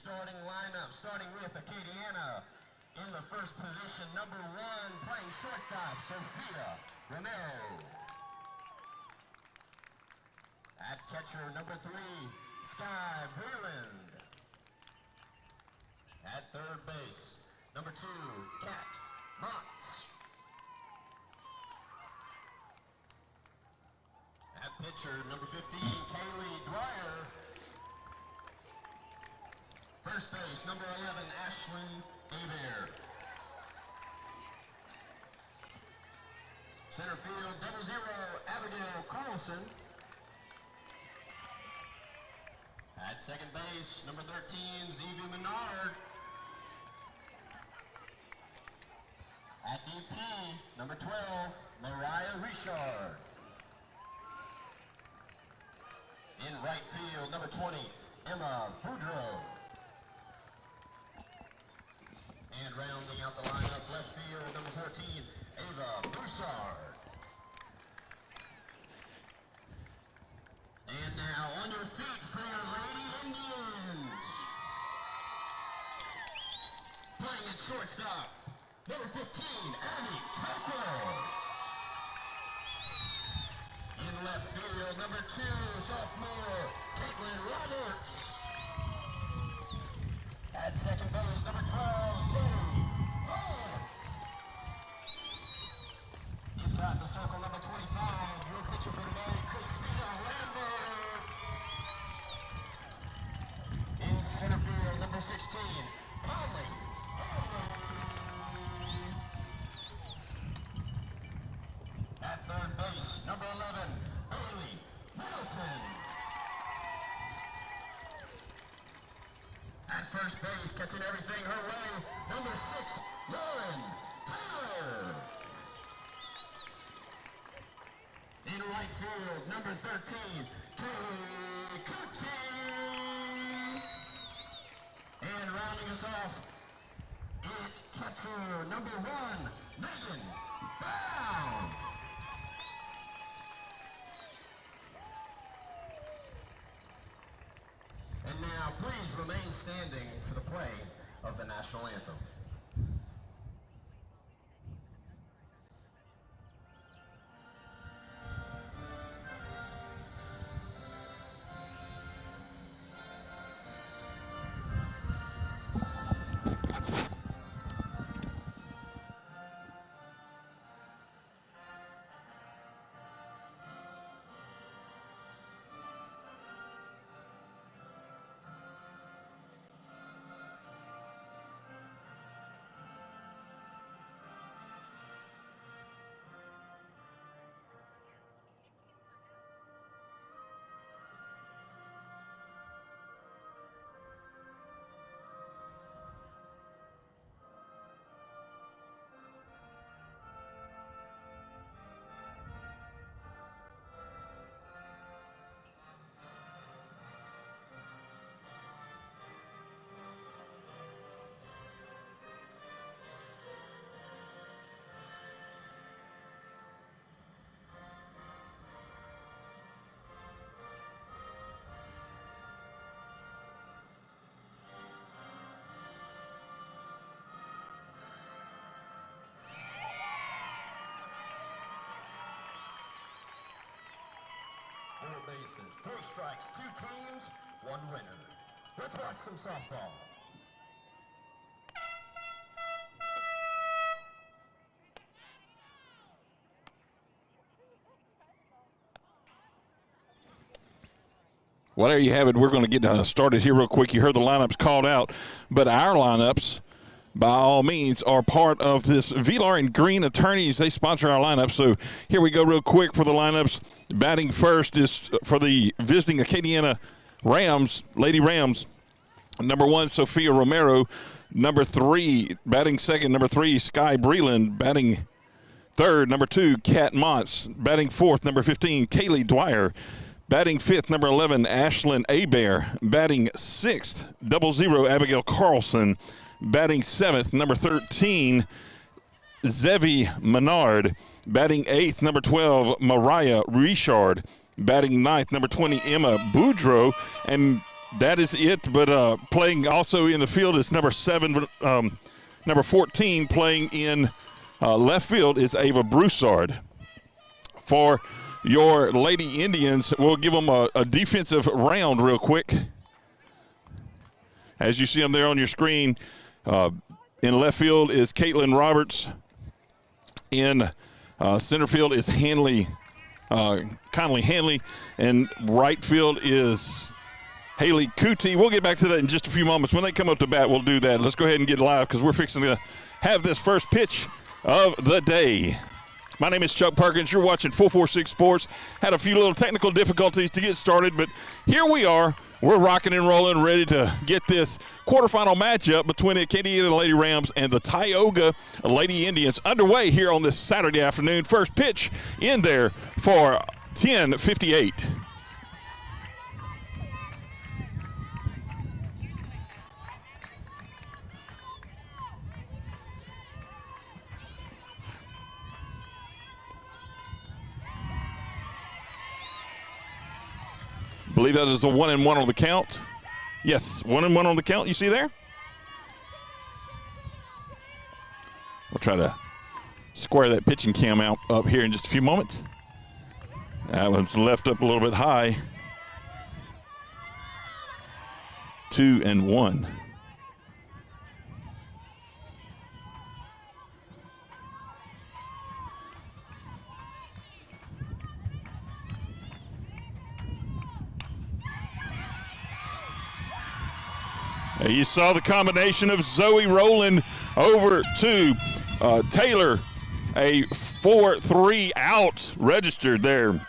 starting lineup, starting with Acadiana. In the first position, number 1, playing shortstop, Sophia Romero. At catcher, number 3, Sky Breland. At third base, number 2, Kat Montz. At pitcher, number 15, Kaylee Dwyer. First base, number 11, Ashlyn Abear. Center field, 00, Abigail Carlson. At second base, number 13, Zevie Menard. At DP, number 12, Mariah Richard. In right field, number 20, Emma Boudreau. And rounding out the lineup, left field, number 14, Ava Broussard. And now on your feet for your Lady Indians. Playing at shortstop, number 15, Abby Trakler. In left field, number 2, sophomore, Caitlin Roberts. At second base, number 12, Zoe Hall. Inside the circle, number 25, your pitcher for today, Christina Lambert. In center field, number 16, Conley. At third base, number 11, Bailey Middleton. At first base, catching everything her way, number 6, Lauren Taylor. In right field, number 13, Kaylee Cootie. And rounding us off, it catcher, number 1, Megan Brown. And now, please remain standing for the play of the national anthem. Bases, 3 strikes, 2 teams, 1 winner. Let's watch some softball. Well, there you have it. We're going to get started here real quick. You heard the lineups called out, but our lineups, by all means, are part of this Velar and Green Attorneys. They sponsor our lineup. So here we go real quick for the lineups. Batting first is for the visiting Acadiana Rams, Lady Rams. Number 1, Sophia Romero. Number 3, batting second, number 3, Sky Breland. Batting third, number 2, Kat Montz. Batting fourth, number 15, Kaylee Dwyer. Batting fifth, number 11, Ashlyn Abear. Batting sixth, 00, Abigail Carlson. Batting seventh, number 13, Zevie Menard. Batting eighth, number 12, Mariah Richard. Batting ninth, number 20, Emma Boudreau. And That is it, but playing also in the field is number 14 playing in left field is Ava Broussard. For your Lady Indians, we'll give them a defensive round real quick. As you see them there on your screen, in left field is Caitlin Roberts. In center field is Conley Hanley, and right field is Haley Cootie. We'll get back to that in just a few moments. When they come up to bat, we'll do that. Let's go ahead and get live because we're fixing to have this first pitch of the day. My name is Chuck Perkins. You're watching 446 Sports. Had a few little technical difficulties to get started, but here we are. We're rocking and rolling, ready to get this quarterfinal matchup between the Acadiana Lady Rams and the Tioga Lady Indians underway here on this Saturday afternoon. First pitch in there for 10:58. Believe that is a 1-1 on the count. Yes, 1-1 on the count. You see there? We'll try to square that pitching cam out up here in just a few moments. That one's left up a little bit high. 2-1. You saw the combination of Zoe Rowland over to Taylor. A 4-3 out registered there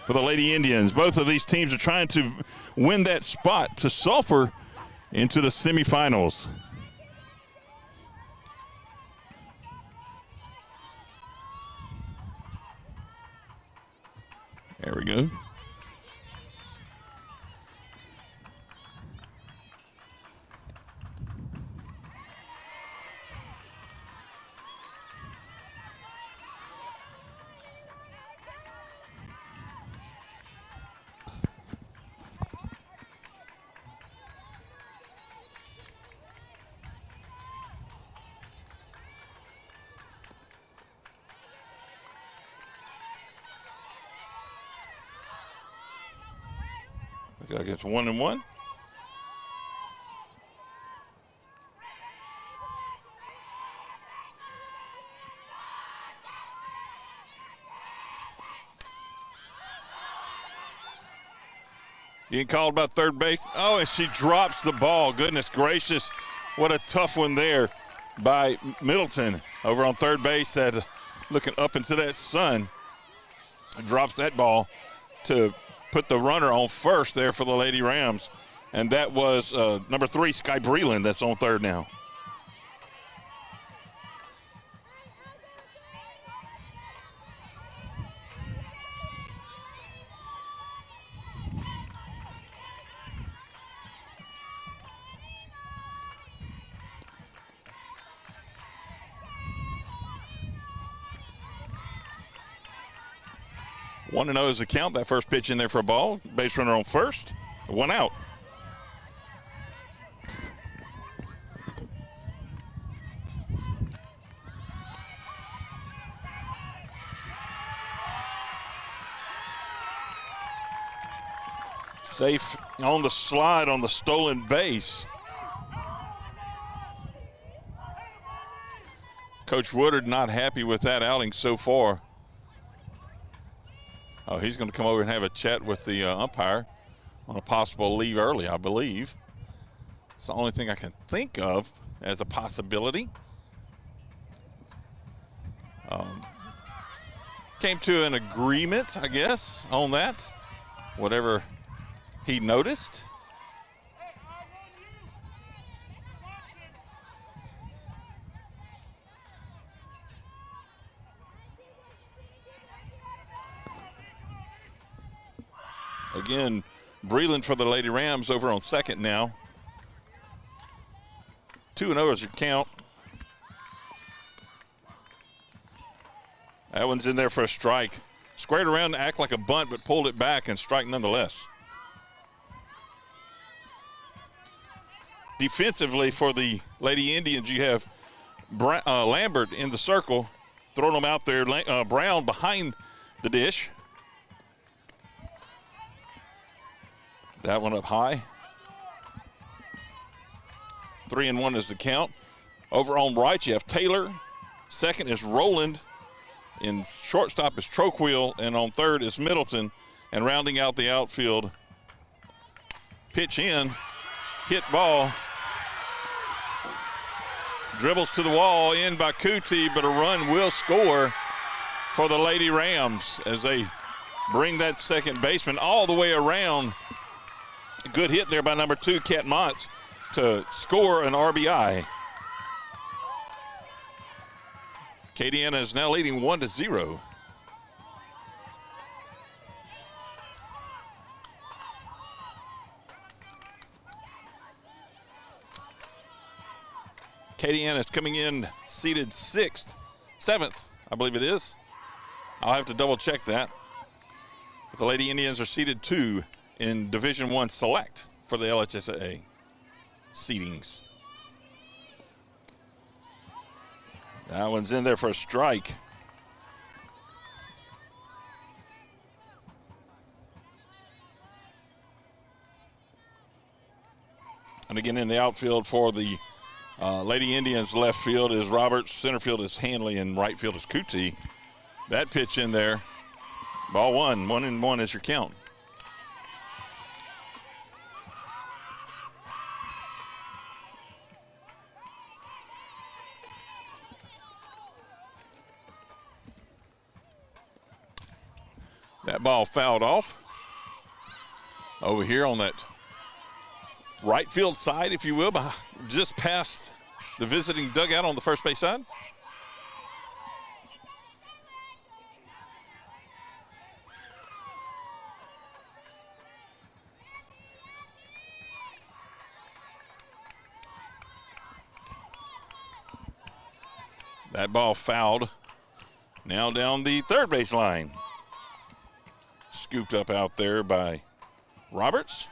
for the Lady Indians. Both of these teams are trying to win that spot to Sulphur into the semifinals. There we go. I guess 1-1. Being called about third base. Oh, and she drops the ball. Goodness gracious. What a tough one there by Middleton over on third base. That looking up into that sun. Drops that ball to put the runner on first there for the Lady Rams. And that was number 3, Sky Breland, that's on third now. One and 0 is the count. That first pitch in there for a ball. Base runner on first. 1 out. Safe on the slide on the stolen base. Coach Woodard not happy with that outing so far. Oh, he's going to come over and have a chat with the umpire on a possible leave early, I believe. It's the only thing I can think of as a possibility. Came to an agreement, I guess, on that. Whatever he noticed. Again, Breland for the Lady Rams over on second now. 2-0 is your count. That one's in there for a strike. Squared around to act like a bunt, but pulled it back and strike nonetheless. defensively for the Lady Indians, you have Lambert in the circle, throwing them out there. Brown behind the dish. That one up high. 3-1 is the count. Over on right, you have Taylor. Second is Rowland. In shortstop is Troquil. And on third is Middleton. And rounding out the outfield, pitch in, hit ball. Dribbles to the wall, in by Cootie, but a run will score for the Lady Rams as they bring that second baseman all the way around. Good hit there by number 2, Kat Montz, to score an RBI. Acadiana is now leading 1-0. Acadiana is coming in seated 7th, I believe it is. I'll have to double check that. But the Lady Indians are seated 2 in Division I Select for the LHSAA seedings. That one's in there for a strike. And again in the outfield for the Lady Indians, left field is Roberts, center field is Hanley, and right field is Cootie. That pitch in there. Ball 1-1 is your count. That ball fouled off over here on that right field side, if you will, just past the visiting dugout on the first base side. That ball fouled. Now down the third base line. Scooped up out there by Roberts.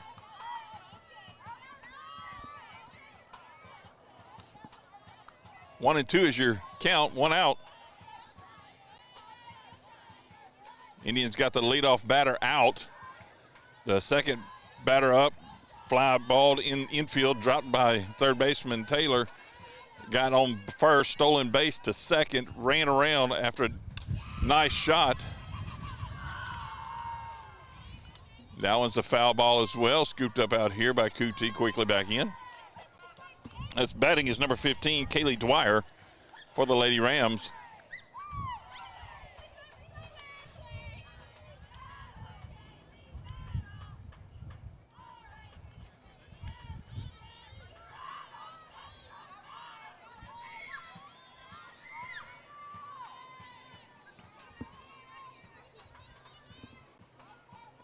One and 2 is your count, 1 out. Indians got the leadoff batter out. The second batter up, fly ball in infield, dropped by third baseman Taylor. Got on first, stolen base to second, ran around after a nice shot. That one's a foul ball as well, scooped up out here by Cootie, quickly back in. That's batting is number 15, Kaylee Dwyer, for the Lady Rams.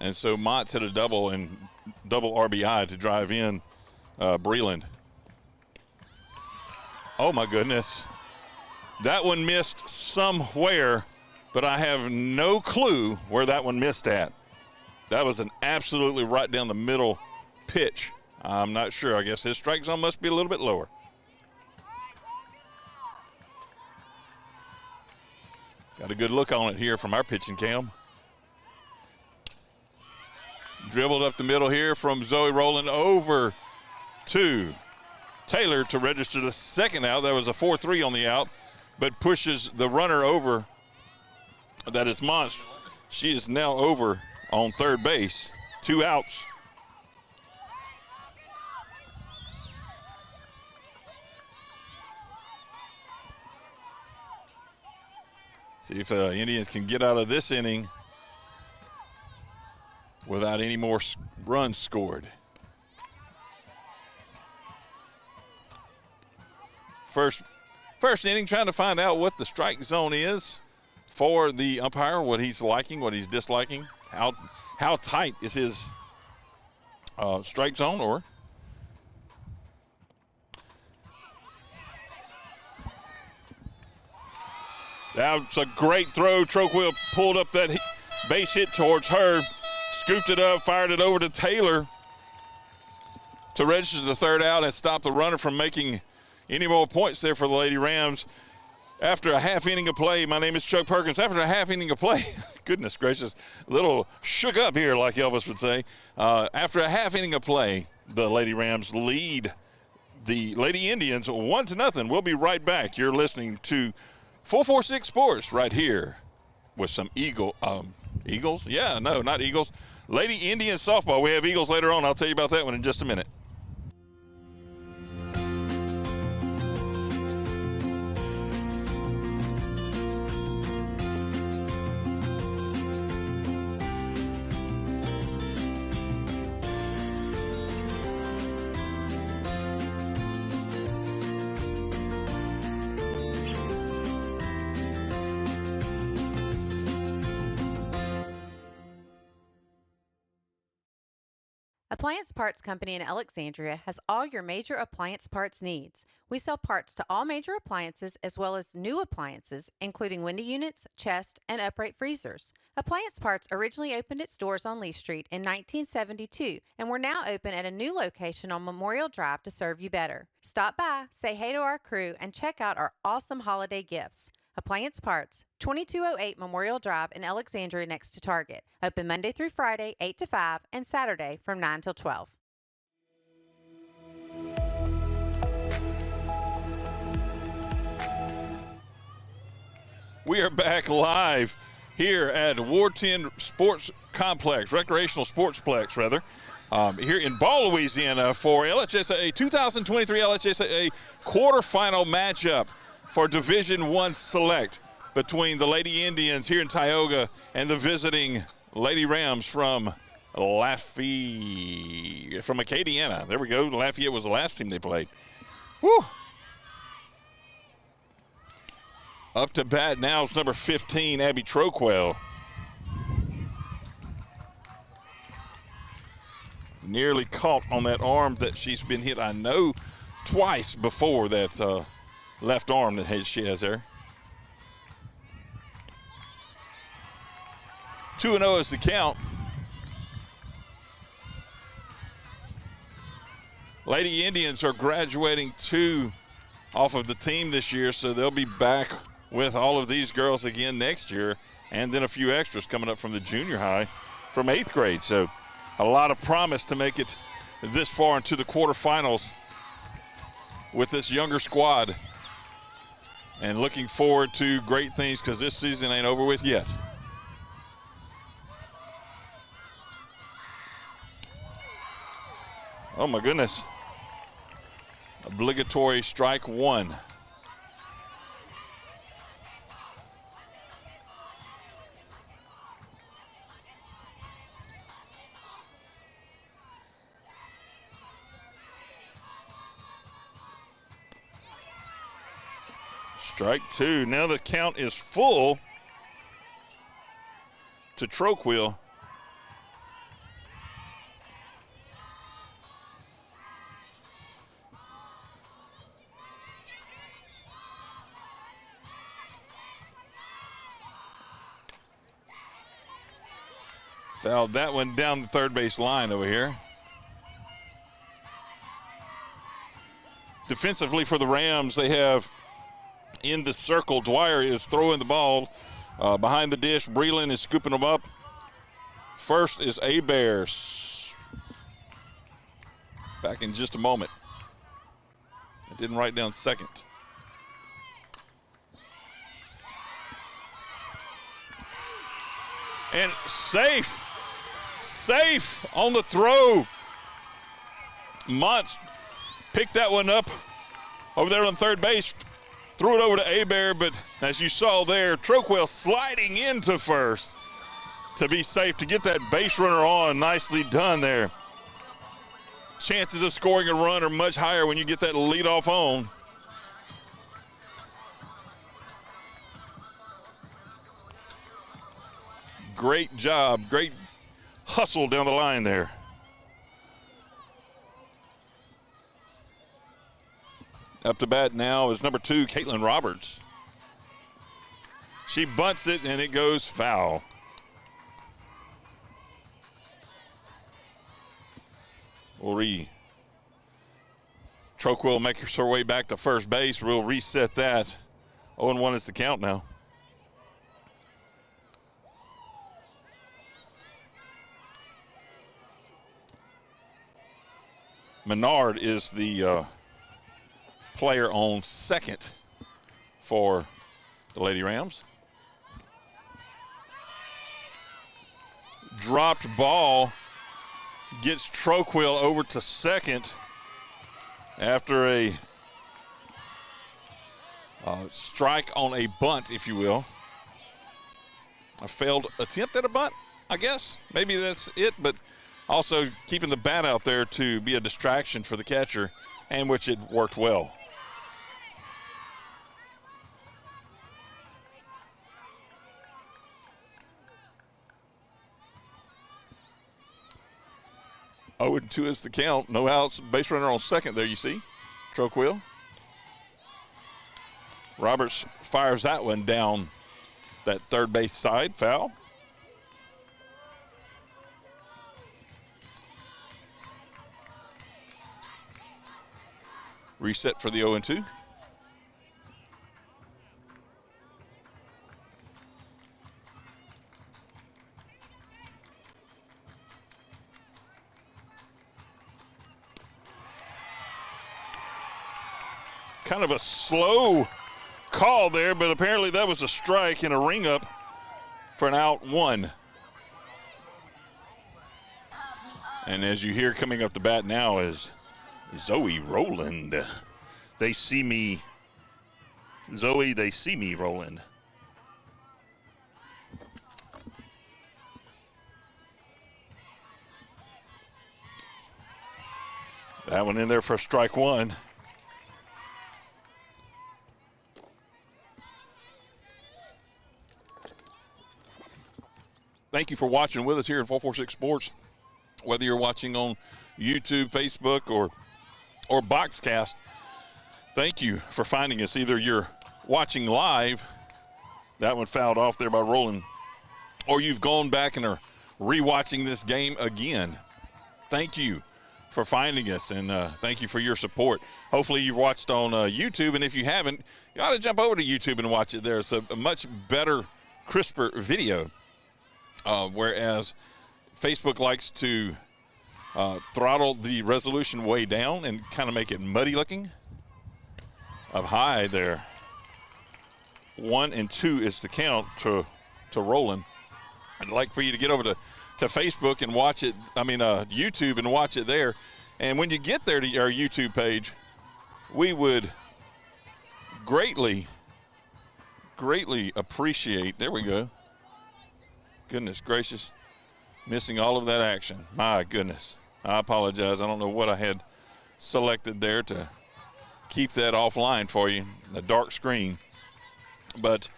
And so Mott's hit a double and double RBI to drive in Breland. Oh my goodness. That one missed somewhere, but I have no clue where that one missed at. That was an absolutely right down the middle pitch. I'm not sure. I guess his strike zone must be a little bit lower. Got a good look on it here from our pitching cam. Dribbled up the middle here from Zoe Rowland over to Taylor to register the second out. That was a 4-3 on the out, but pushes the runner over. That is Mons. She is now over on third base. 2 outs. See if Indians can get out of this inning without any more runs scored. First inning, trying to find out what the strike zone is for the umpire, what he's liking, what he's disliking, how tight is his strike zone, or that's a great throw. Troquil pulled up that base hit towards her, scooped it up, fired it over to Taylor to register the third out and stop the runner from making any more points there for the Lady Rams. After a half inning of play, my name is Chuck Perkins. After a half inning of play, goodness gracious, a little shook up here like Elvis would say. After a half inning of play, the Lady Rams lead the Lady Indians 1-0. We'll be right back. You're listening to 446 Sports right here with some Eagles? Yeah, no, not Eagles. Lady Indian softball. We have Eagles later on. I'll tell you about that one in just a minute. Appliance Parts Company in Alexandria has all your major appliance parts needs. We sell parts to all major appliances as well as new appliances, including window units, chest, and upright freezers. Appliance Parts originally opened its doors on Lee Street in 1972, and we're now open at a new location on Memorial Drive to serve you better. Stop by, say hey to our crew, and check out our awesome holiday gifts. Appliance Parts, 2208 Memorial Drive in Alexandria next to Target. Open Monday through Friday, 8 to 5, and Saturday from 9 till 12. We are back live here at Ward 10 Sports Complex, Recreational Sportsplex, rather, here in Ball, Louisiana for LHSAA 2023 LHSAA quarterfinal matchup for Division I Select between the Lady Indians here in Tioga and the visiting Lady Rams from Acadiana. There we go. Lafayette was the last team they played. Woo! Up to bat now is number 15, Abby Troquel. Nearly caught on that arm that she's been hit, I know, twice before that left arm that she has there. 2-0 is the count. Lady Indians are graduating 2 off of the team this year, so they'll be back with all of these girls again next year, and then a few extras coming up from the junior high from 8th grade. So a lot of promise to make it this far into the quarterfinals with this younger squad. And looking forward to great things because this season ain't over with yet. Oh my goodness. Obligatory strike 1. Strike 2. Now the count is full to Troquel. Fouled that one down the third base line over here. Defensively for the Rams, they have in the circle, Dwyer is throwing the ball behind the dish. Breland is scooping them up. First is Bears. Back in just a moment. I didn't write down second. And safe on the throw. Montz picked that one up over there on third base. Threw it over to Abear, but as you saw there, Troquel sliding into first to be safe to get that base runner on. Nicely done there. Chances of scoring a run are much higher when you get that leadoff on. Great job, great hustle down the line there. Up to bat now is number 2, Caitlin Roberts. She bunts it, and it goes foul. We'll Troquil makes her way back to first base. We'll reset that. 0-1 is the count now. Menard is the player on second for the Lady Rams. Dropped ball gets Troquil over to second after a strike on a bunt, if you will. A failed attempt at a bunt, I guess. Maybe that's it, but also keeping the bat out there to be a distraction for the catcher, and which it worked well. Oh, and 2 is the count. No outs. Base runner on second there, you see. Troquil. Roberts fires that one down that third base side. Foul. Reset for the 0-2. Kind of a slow call there, but apparently that was a strike and a ring up for an out 1. And as you hear coming up the bat now is Zoe Rowland. They see me. Zoe, they see me, Rowland. That one in there for strike 1. Thank you for watching with us here at 446 Sports. Whether you're watching on YouTube, Facebook, or Boxcast, thank you for finding us. Either you're watching live, that one fouled off there by Roland, or you've gone back and are rewatching this game again. Thank you for finding us, and thank you for your support. Hopefully you've watched on YouTube, and if you haven't, you ought to jump over to YouTube and watch it there. It's a much better, crisper video. Whereas Facebook likes to throttle the resolution way down and kind of make it muddy looking. Up high there. 1 and 2 is the count to Roland. I'd like for you to get over to Facebook and watch it, YouTube and watch it there. And when you get there to our YouTube page, we would greatly appreciate, there we go. Goodness gracious, missing all of that action. My goodness, I apologize. I don't know what I had selected there to keep that offline for you, a dark screen. But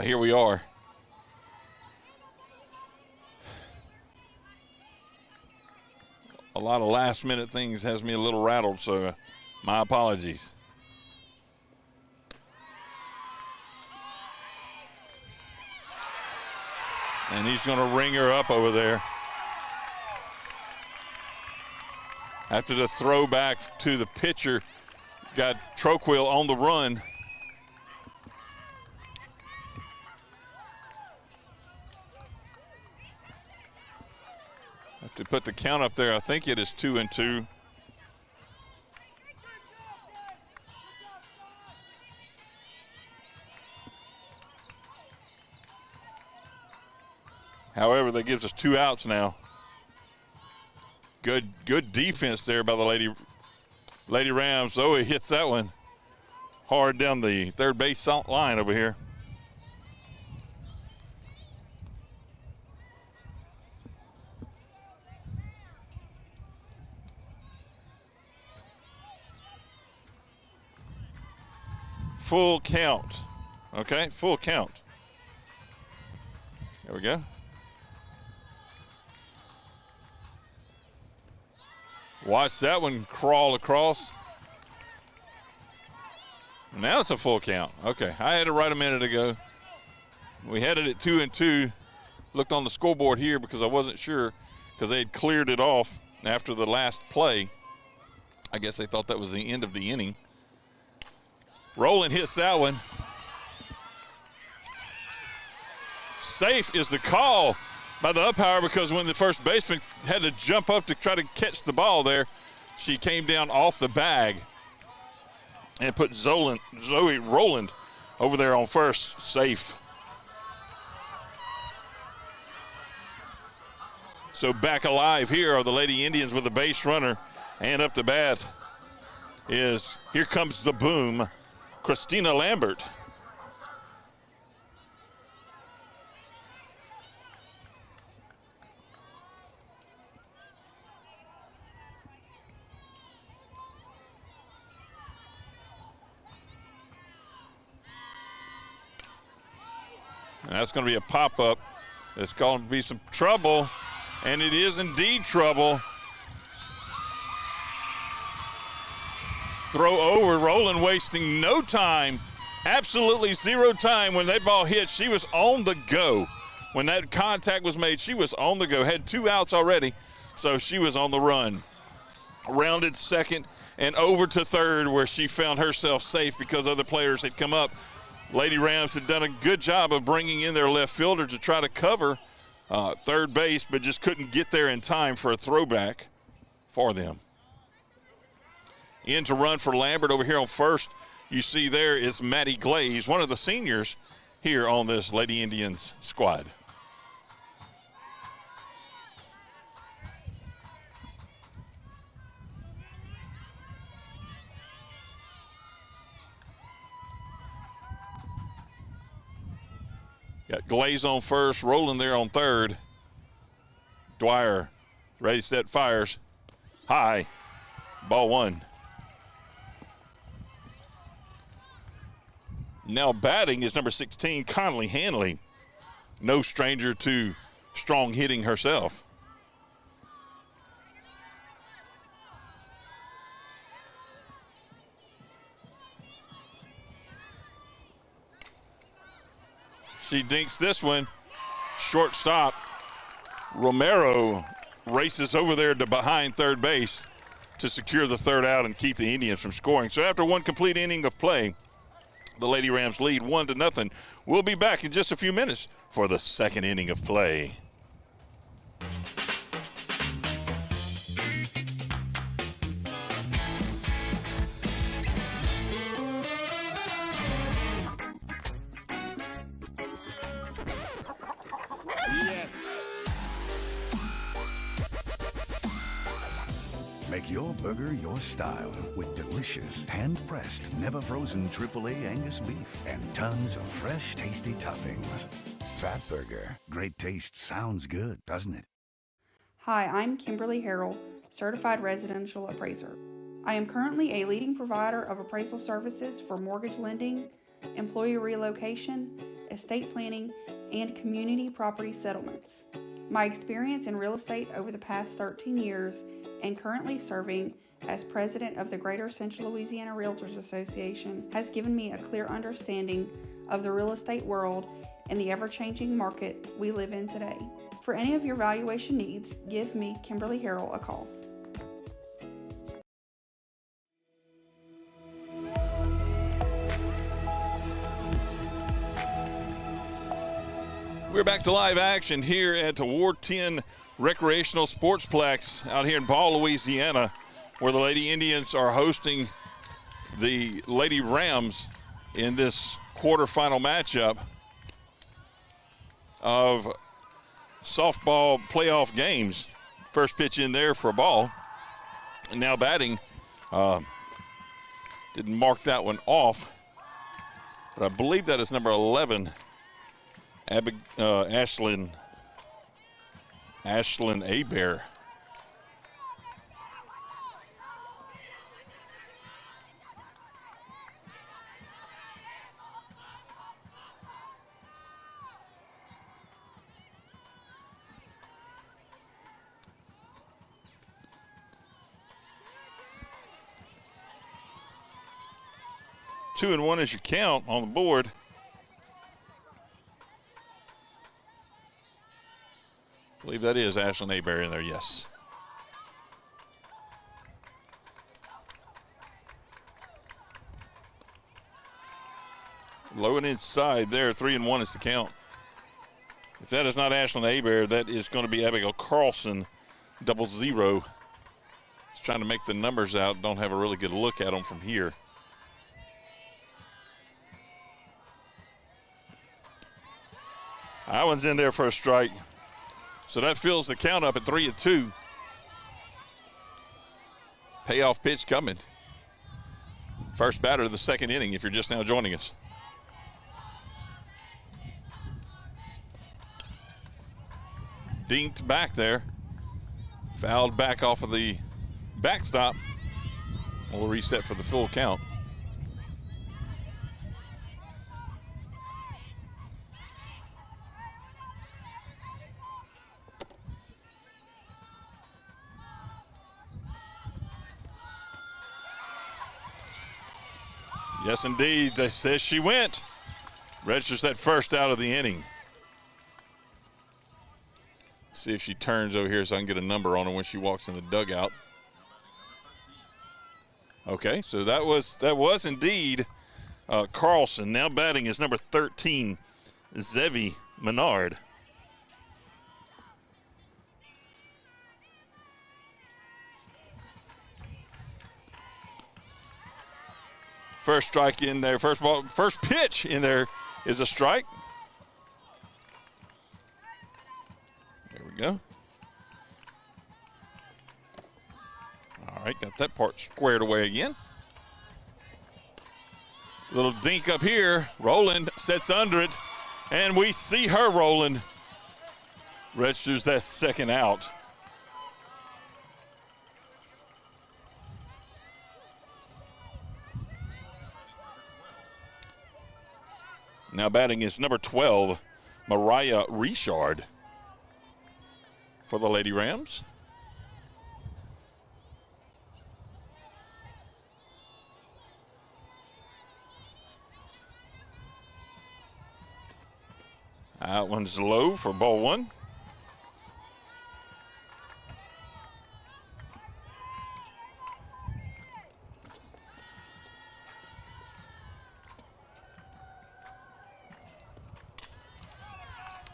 here we are. A lot of last minute things has me a little rattled, so my apologies. And he's going to ring her up over there. After the throwback to the pitcher, got Troquil on the run. Have to put the count up there. I think it is 2 and 2. However, that gives us 2 outs now. Good defense there by the Lady Rams. Zoe hits that one hard down the third base line over here. Full count. Okay, full count. There we go. Watch that one crawl across. Now it's a full count. Okay, I had it right a minute ago. We had it at 2 and 2. Looked on the scoreboard here because I wasn't sure, because they had cleared it off after the last play. I guess they thought that was the end of the inning. Rowland hits that one. Safe is the call by the umpire, because when the first baseman had to jump up to try to catch the ball there, she came down off the bag and put Zoe Rowland over there on first, safe. So back alive here are the Lady Indians with a base runner, and up to bat is, here comes the boom, Christina Lambert. And that's going to be a pop-up. It's going to be some trouble, and it is indeed trouble. Throw over, Rowland wasting no time, absolutely zero time. When that ball hit, she was on the go. When that contact was made, she was on the go. Had 2 outs already, so she was on the run. Rounded second and over to third, where she found herself safe because other players had come up. Lady Rams had done a good job of bringing in their left fielder to try to cover third base, but just couldn't get there in time for a throwback for them. In to run for Lambert over here on first, you see there is Maddie Glaze, one of the seniors here on this Lady Indians squad. Got Glaze on first, Rowland there on third. Dwyer, ready, set, fires. High, ball one. Now batting is number 16, Conley Hanley. No stranger to strong hitting herself. She dinks this one. Shortstop Romero races over there to behind third base to secure the third out and keep the Indians from scoring. So after one complete inning of play, the Lady Rams lead 1-0. We'll be back in just a few minutes for the second inning of play. Make your burger your style with delicious, hand-pressed, never-frozen AAA Angus beef and tons of fresh, tasty toppings. Fat Burger. Great taste sounds good, doesn't it? Hi, I'm Kimberly Harrell, Certified Residential Appraiser. I am currently a leading provider of appraisal services for mortgage lending, employee relocation, estate planning, and community property settlements. My experience in real estate over the past 13 years and currently serving as president of the Greater Central Louisiana Realtors Association has given me a clear understanding of the real estate world and the ever-changing market we live in today. For any of your valuation needs, give me, Kimberly Harrell, a call. We're back to live action here at the Ward 10 Recreational Sportsplex out here in Ball, Louisiana, where the Lady Indians are hosting the Lady Rams in this quarterfinal matchup of softball playoff games. First pitch in there for a ball. And now batting. Didn't mark that one off, but I believe that is number 11. Ashlyn Abear. Two and one is your count on the board. I believe that is Ashlyn Abear in there, yes. Low and inside there, 3-1 is the count. If that is not Ashlyn Hebert, that is going to be Abigail Carlson, 00. Just trying to make the numbers out. Don't have a really good look at them from here. That one's in there for a strike. So that fills the count up at 3-2. Payoff pitch coming. First batter of the second inning if you're just now joining us. Dinked back there. Fouled back off of the backstop. We'll reset for the full count. Yes, indeed. They says she went. Registers that first out of the inning. See if she turns over here so I can get a number on her when she walks in the dugout. Okay, so that was indeed Carlson. Now batting is number 13, Zevi Menard. First strike in there, first pitch in there is a strike. There we go. All right, got that part squared away again. Little dink up here. Roland sets under it, and we see her rolling. Registers that second out. Now batting is number 12, Mariah Richard for the Lady Rams. That one's low for ball one.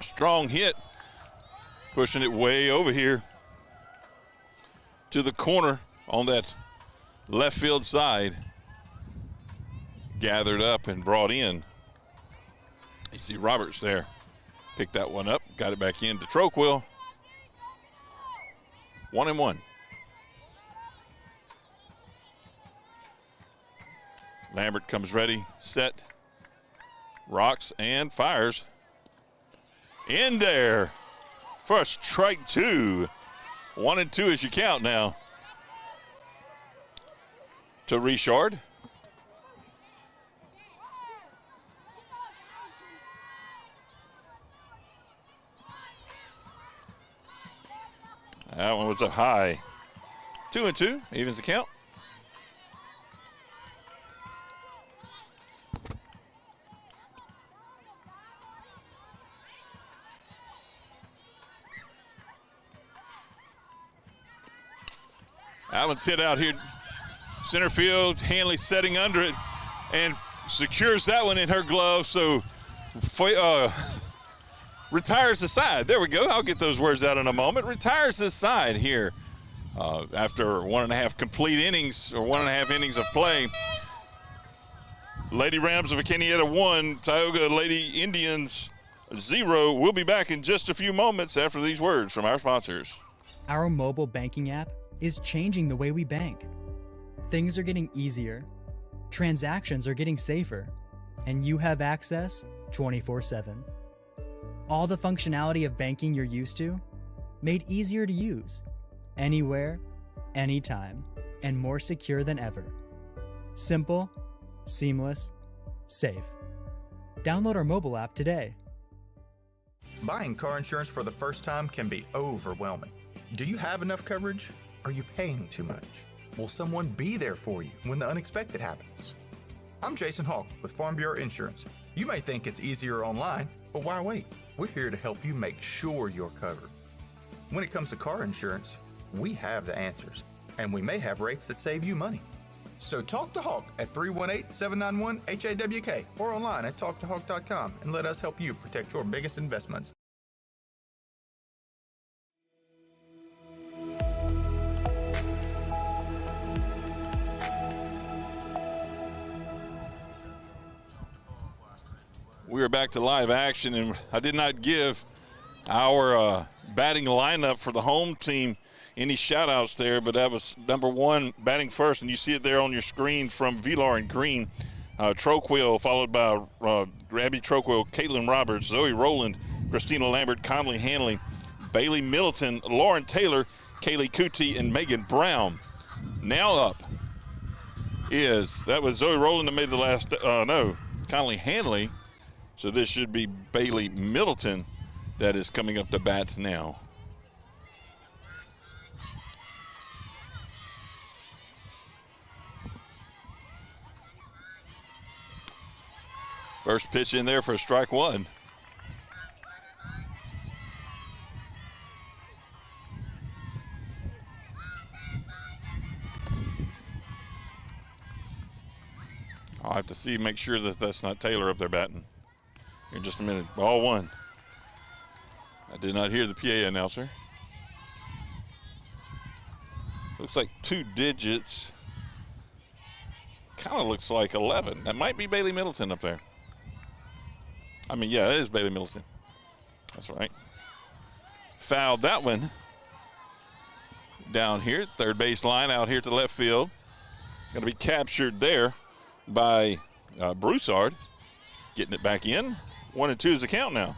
Strong hit, pushing it way over here to the corner on that left field side. Gathered up and brought in. You see Roberts there. Picked that one up, got it back in to Troquil. 1-1. Lambert comes ready, set, rocks, and fires. In there for a strike two. 1-2 is your count now to Richard. That one was up high. 2-2, evens the count. That one's hit out here. Center field, Hanley setting under it and secures that one in her glove. So retires the side. There we go. I'll get those words out in a moment. Retires the side here after 1.5 complete innings or 1.5 innings of play. Lady Rams of Acadiana 1, Tioga Lady Indians 0. We'll be back in just a few moments after these words from our sponsors. Our mobile banking app is changing the way we bank. Things are getting easier, transactions are getting safer, and you have access 24/7. All the functionality of banking you're used to, made easier to use, anywhere, anytime, and more secure than ever. Simple, seamless, safe. Download our mobile app today. Buying car insurance for the first time can be overwhelming. Do you have enough coverage? Are you paying too much? Will someone be there for you when the unexpected happens? I'm Jason Hawk with Farm Bureau Insurance. You may think it's easier online, but why wait? We're here to help you make sure you're covered. When it comes to car insurance, we have the answers, and we may have rates that save you money. So talk to Hawk at 318-791-HAWK or online at talktohawk.com and let us help you protect your biggest investments. We are back to live action, and I did not give our batting lineup for the home team any shout-outs there, but that was number one batting first, and you see it there on your screen from Vilar in green. Troquil, followed by Abby Troquil, Caitlin Roberts, Zoe Rowland, Christina Lambert, Conley Hanley, Bailey Middleton, Lauren Taylor, Kaylee Cootie, and Megan Brown. Now up that was Zoe Rowland that made the last, Conley Hanley. So this should be Bailey Middleton that is coming up to bat now. First pitch in there for strike one. I'll have to make sure that that's not Taylor up there batting. Here in just a minute. Ball one. I did not hear the PA announcer. Looks like 2 digits. Kind of looks like 11. That might be Bailey Middleton up there. I mean, yeah, it is Bailey Middleton. That's right. Fouled that one down here. Third base line out here to left field. Going to be captured there by Broussard. Getting it back in. 1-2 is the count now.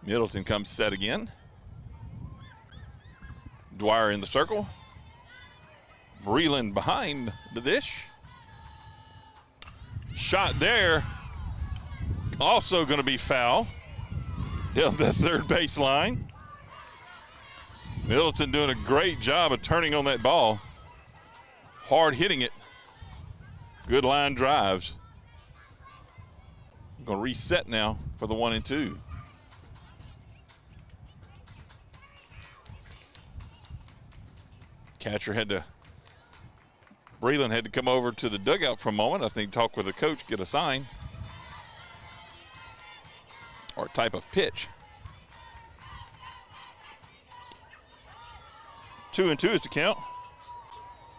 Middleton comes set again. Dwyer in the circle. Breland behind the dish. Shot there. Also going to be foul. Down the third base line. Middleton doing a great job of turning on that ball. Hard hitting it. Good line drives. I'm going to reset now for the 1-2. Breland had to come over to the dugout for a moment. I think talk with the coach, get a sign or type of pitch. 2-2 is the count.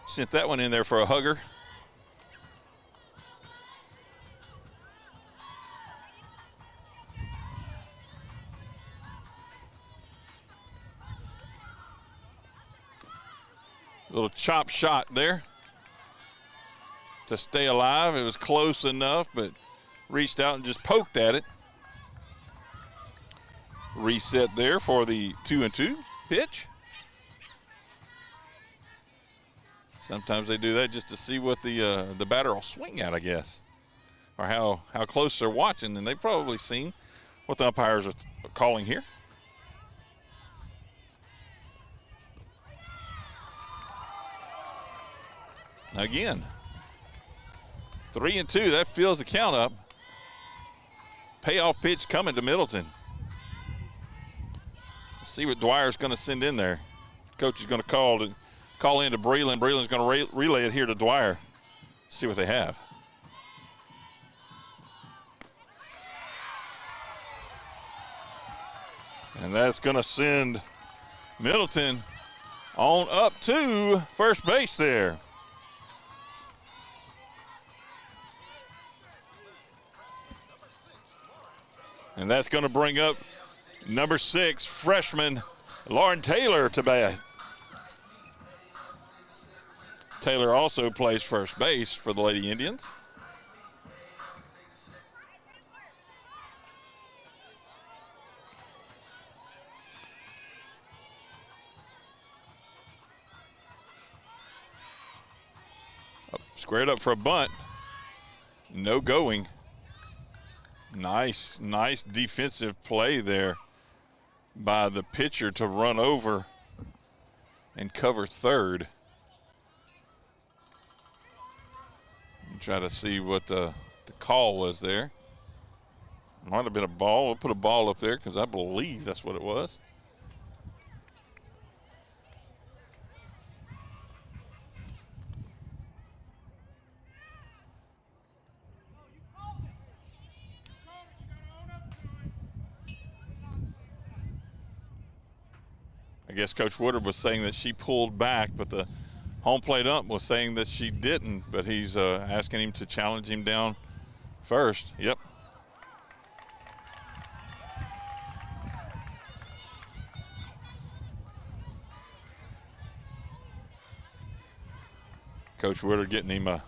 Sent that one in there for a hugger. Little chop shot there to stay alive. It was close enough, but reached out and just poked at it. Reset there for the 2-2 pitch. Sometimes they do that just to see what the batter will swing at, I guess, or how close they're watching, and they've probably seen what the umpires are calling here. Again, 3-2, that fills the count up. Payoff pitch coming to Middleton. Let's see what Dwyer's going to send in there. Coach is going to call in to Breland. Breland's going to relay it here to Dwyer. See what they have. And that's going to send Middleton on up to first base there. And that's going to bring up number 6, freshman Lauren Taylor to bat. Taylor also plays first base for the Lady Indians. Squared up for a bunt. No going. Nice defensive play there by the pitcher to run over and cover third. Try to see what the call was there. Might have been a ball. We'll put a ball up there because I believe that's what it was. I guess Coach Woodard was saying that she pulled back, but the home plate ump was saying that she didn't, but he's asking him to challenge him down first. Yep. Coach Woodard getting him a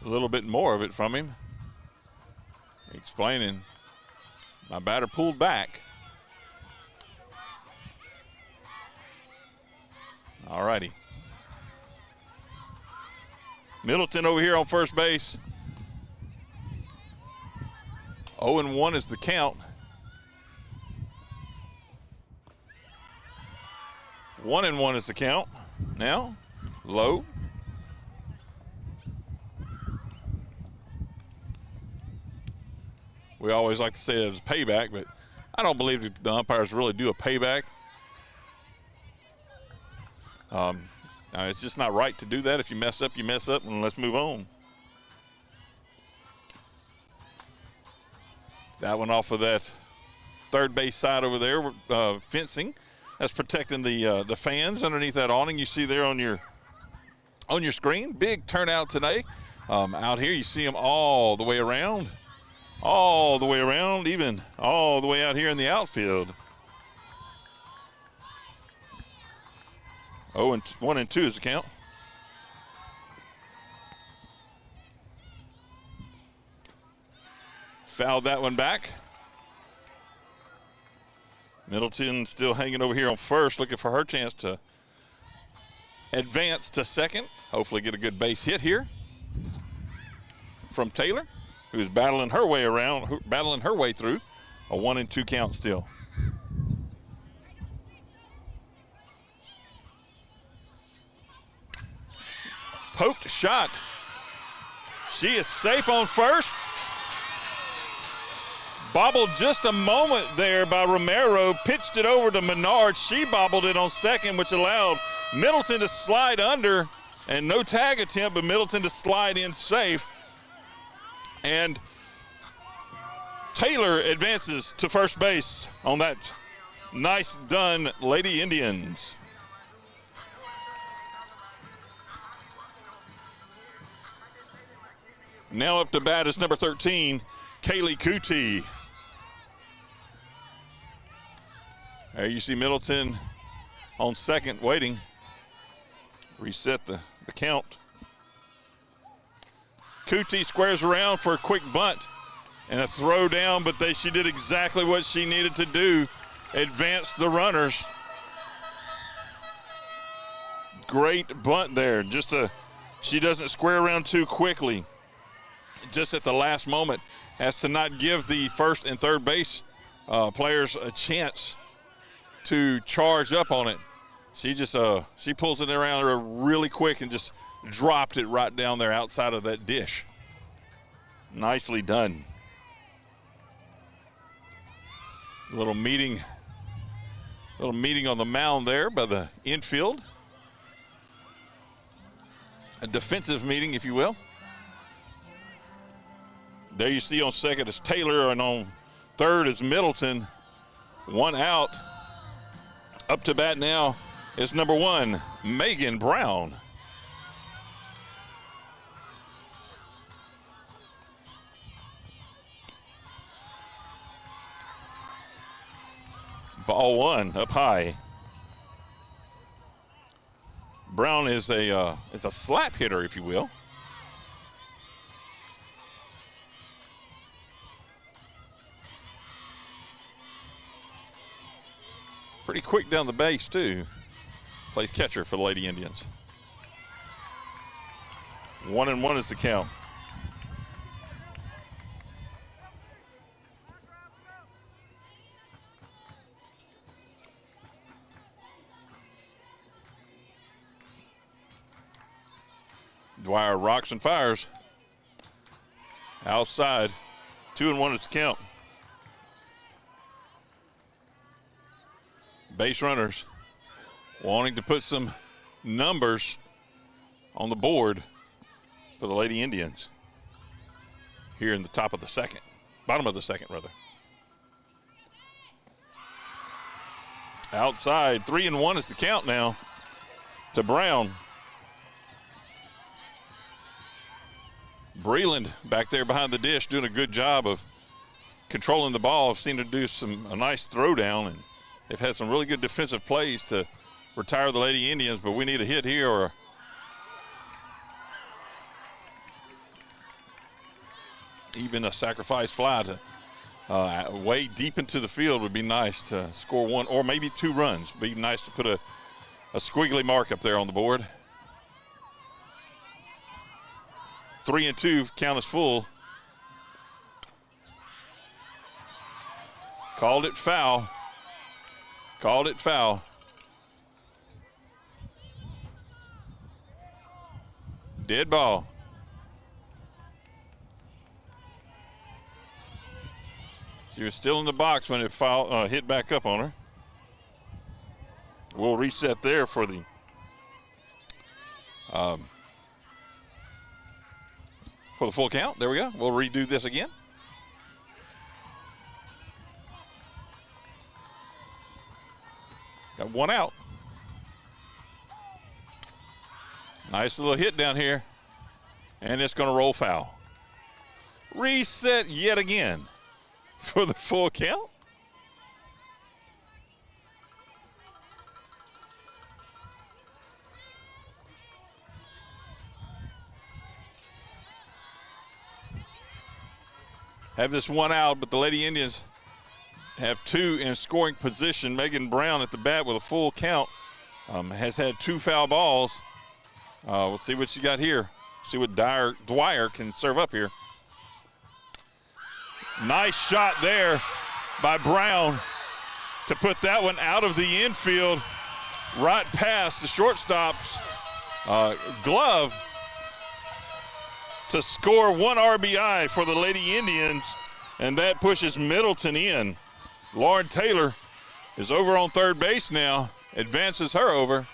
little bit more of it from him. Explaining, my batter pulled back. All righty. Middleton over here on first base. 0-1 is the count. 1-1 is the count. Now, low. We always like to say that it's payback, but I don't believe that the umpires really do a payback. It's just not right to do that. If you mess up, you mess up, and let's move on. That one off of that third base side over there, fencing. That's protecting the fans underneath that awning you see there on your screen. Big turnout today. Out here, you see them all the way around. All the way around, even all the way out here in the outfield. 1-2 is the count. Fouled that one back. Middleton still hanging over here on first, looking for her chance to advance to second. Hopefully get a good base hit here from Taylor, who's battling her way around, battling her way through. A 1-2 count still. Poked shot. She is safe on first. Bobbled just a moment there by Romero. Pitched it over to Menard. She bobbled it on second, which allowed Middleton to slide under. And no tag attempt, but Middleton to slide in safe. And Taylor advances to first base on that. Nice done, Lady Indians. Now up to bat is number 13, Kaylee Cootie. There you see Middleton on second waiting. Reset the count. Cootie squares around for a quick bunt and a throw down, but she did exactly what she needed to do, advance the runners. Great bunt there. She doesn't square around too quickly. Just at the last moment, as to not give the first and third base players a chance to charge up on it. She pulls it around really quick and just dropped it right down there outside of that dish. Nicely done. Little meeting on the mound there by the infield. A defensive meeting, if you will. There you see on second is Taylor, and on third is Middleton. One out. Up to bat now is number 1, Megan Brown. Ball 1 up high. Brown is a slap hitter, if you will. Pretty quick down the base, too. Plays catcher for the Lady Indians. 1-1 is the count. Dwyer rocks and fires. Outside. 2-1 is the count. Base runners wanting to put some numbers on the board for the Lady Indians here in the bottom of the second rather. Outside, 3-1 is the count now to Brown. Breland back there behind the dish doing a good job of controlling the ball. Seemed to do a nice throwdown, and they've had some really good defensive plays to retire the Lady Indians, but we need a hit here or even a sacrifice fly to way deep into the field would be nice to score one or maybe 2 runs. Be nice to put a squiggly mark up there on the board. 3-2, count is full. Called it foul. Called it foul. Dead ball. She was still in the box when it hit back up on her. We'll reset there for the full count. There we go. We'll redo this again. Got 1 out. Nice little hit down here. And it's going to roll foul. Reset yet again for the full count. Have this 1 out, but the Lady Indians have 2 in scoring position. Megan Brown at the bat with a full count has had 2 foul balls. We'll see what she got here. See what Dwyer can serve up here. Nice shot there by Brown to put that one out of the infield, right past the shortstop's glove to score 1 RBI for the Lady Indians, and that pushes Middleton in. Lauren Taylor is over on third base now, advances her over.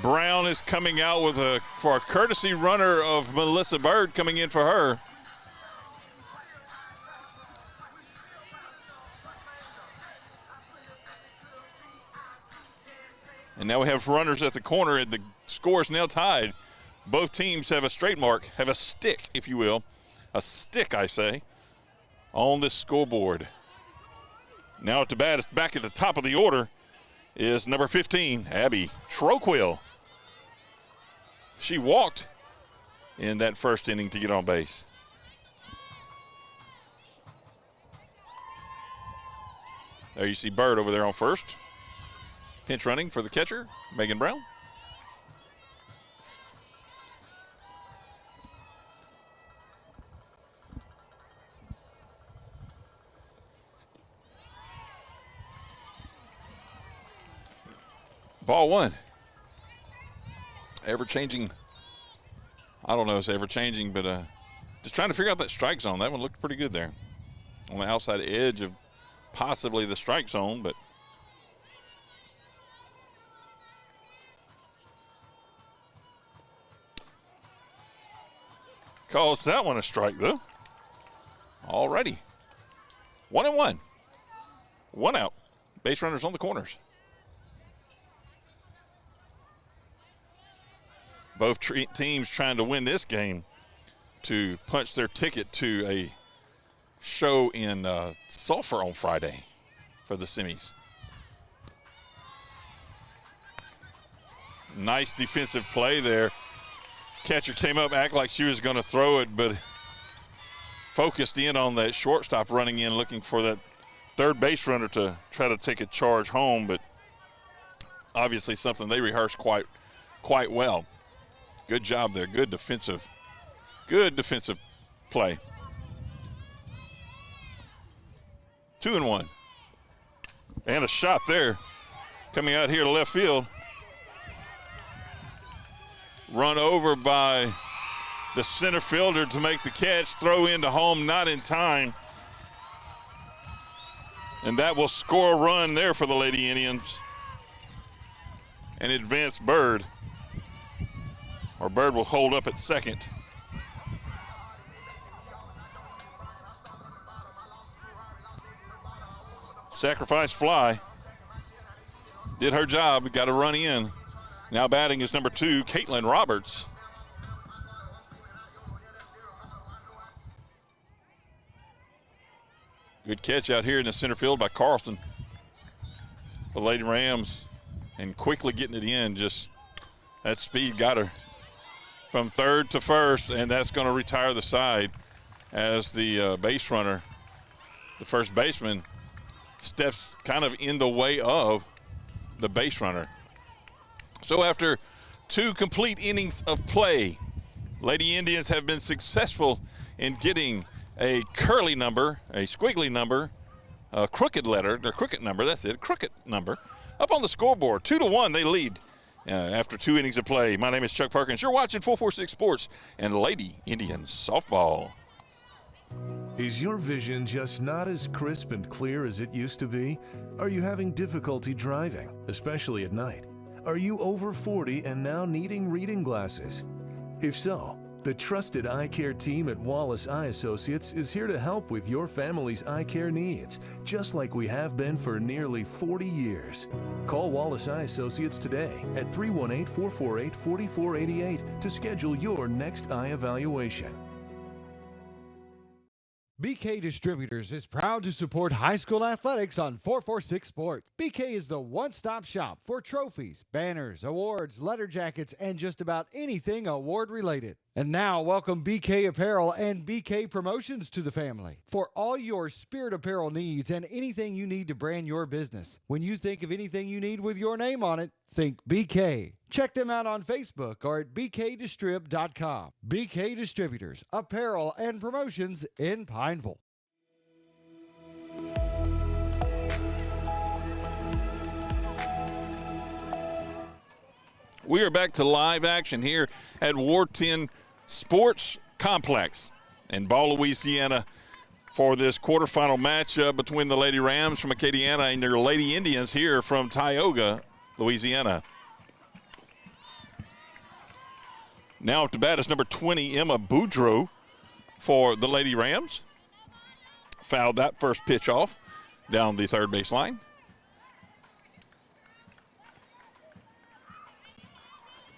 Brown is coming out for a courtesy runner of Melissa Bird coming in for her. And now we have runners at the corner, and the score is now tied. Both teams have a straight mark, have a stick, if you will. A stick, I say, on this scoreboard. Now at the bat, back at the top of the order, is number 15, Abby Troquill. She walked in that first inning to get on base. There you see Bird over there on first. Pinch running for the catcher, Megan Brown. Ball 1. Ever-changing. I don't know if it's ever-changing, but just trying to figure out that strike zone. That one looked pretty good there. On the outside edge of possibly the strike zone, but calls that one a strike, though. Alrighty. 1-1. 1 out. Base runners on the corners. Both teams trying to win this game to punch their ticket to a show in Sulphur on Friday for the semis. Nice defensive play there. Catcher came up, act like she was going to throw it, but focused in on that shortstop running in, looking for that third base runner to try to take a charge home, but obviously something they rehearsed quite well. Good job there. Good defensive play. 2-1. And a shot there coming out here to left field. Run over by the center fielder to make the catch, throw into home, not in time. And that will score a run there for the Lady Indians. And advance Bird. Or Bird will hold up at second. sacrifice fly. Did her job, got a run in. Now batting is number 2, Caitlin Roberts. Good catch out here in the center field by Carlson. The Lady Rams, and quickly getting it in, just that speed got her from third to first, and that's going to retire the side as the base runner, the first baseman, steps kind of in the way of the base runner. So after 2 complete innings of play, Lady Indians have been successful in getting a curly number, a squiggly number, a crooked letter, their crooked number, that's it, crooked number, up on the scoreboard. 2-1, they lead after 2 innings of play. My name is Chuck Perkins. You're watching 446 Sports and Lady Indians softball. Is your vision just not as crisp and clear as it used to be? Are you having difficulty driving, especially at night? Are you over 40 and now needing reading glasses? If so, the trusted eye care team at Wallace Eye Associates is here to help with your family's eye care needs, just like we have been for nearly 40 years. Call Wallace Eye Associates today at 318-448-4488 to schedule your next eye evaluation. BK Distributors is proud to support high school athletics on 446 Sports. BK is the one-stop shop for trophies, banners, awards, letter jackets, and just about anything award-related. And now, welcome BK Apparel and BK Promotions to the family for all your spirit apparel needs and anything you need to brand your business. When you think of anything you need with your name on it, think BK. Check them out on Facebook or at bkdistrib.com. BK Distributors, Apparel and Promotions in Pineville. We are back to live action here at Ward 10 Sports Complex in Ball, Louisiana, for this quarterfinal matchup between the Lady Rams from Acadiana and their Lady Indians here from Tioga, Louisiana. Now up to bat is number 20, Emma Boudreau, for the Lady Rams. Fouled that first pitch off down the third baseline.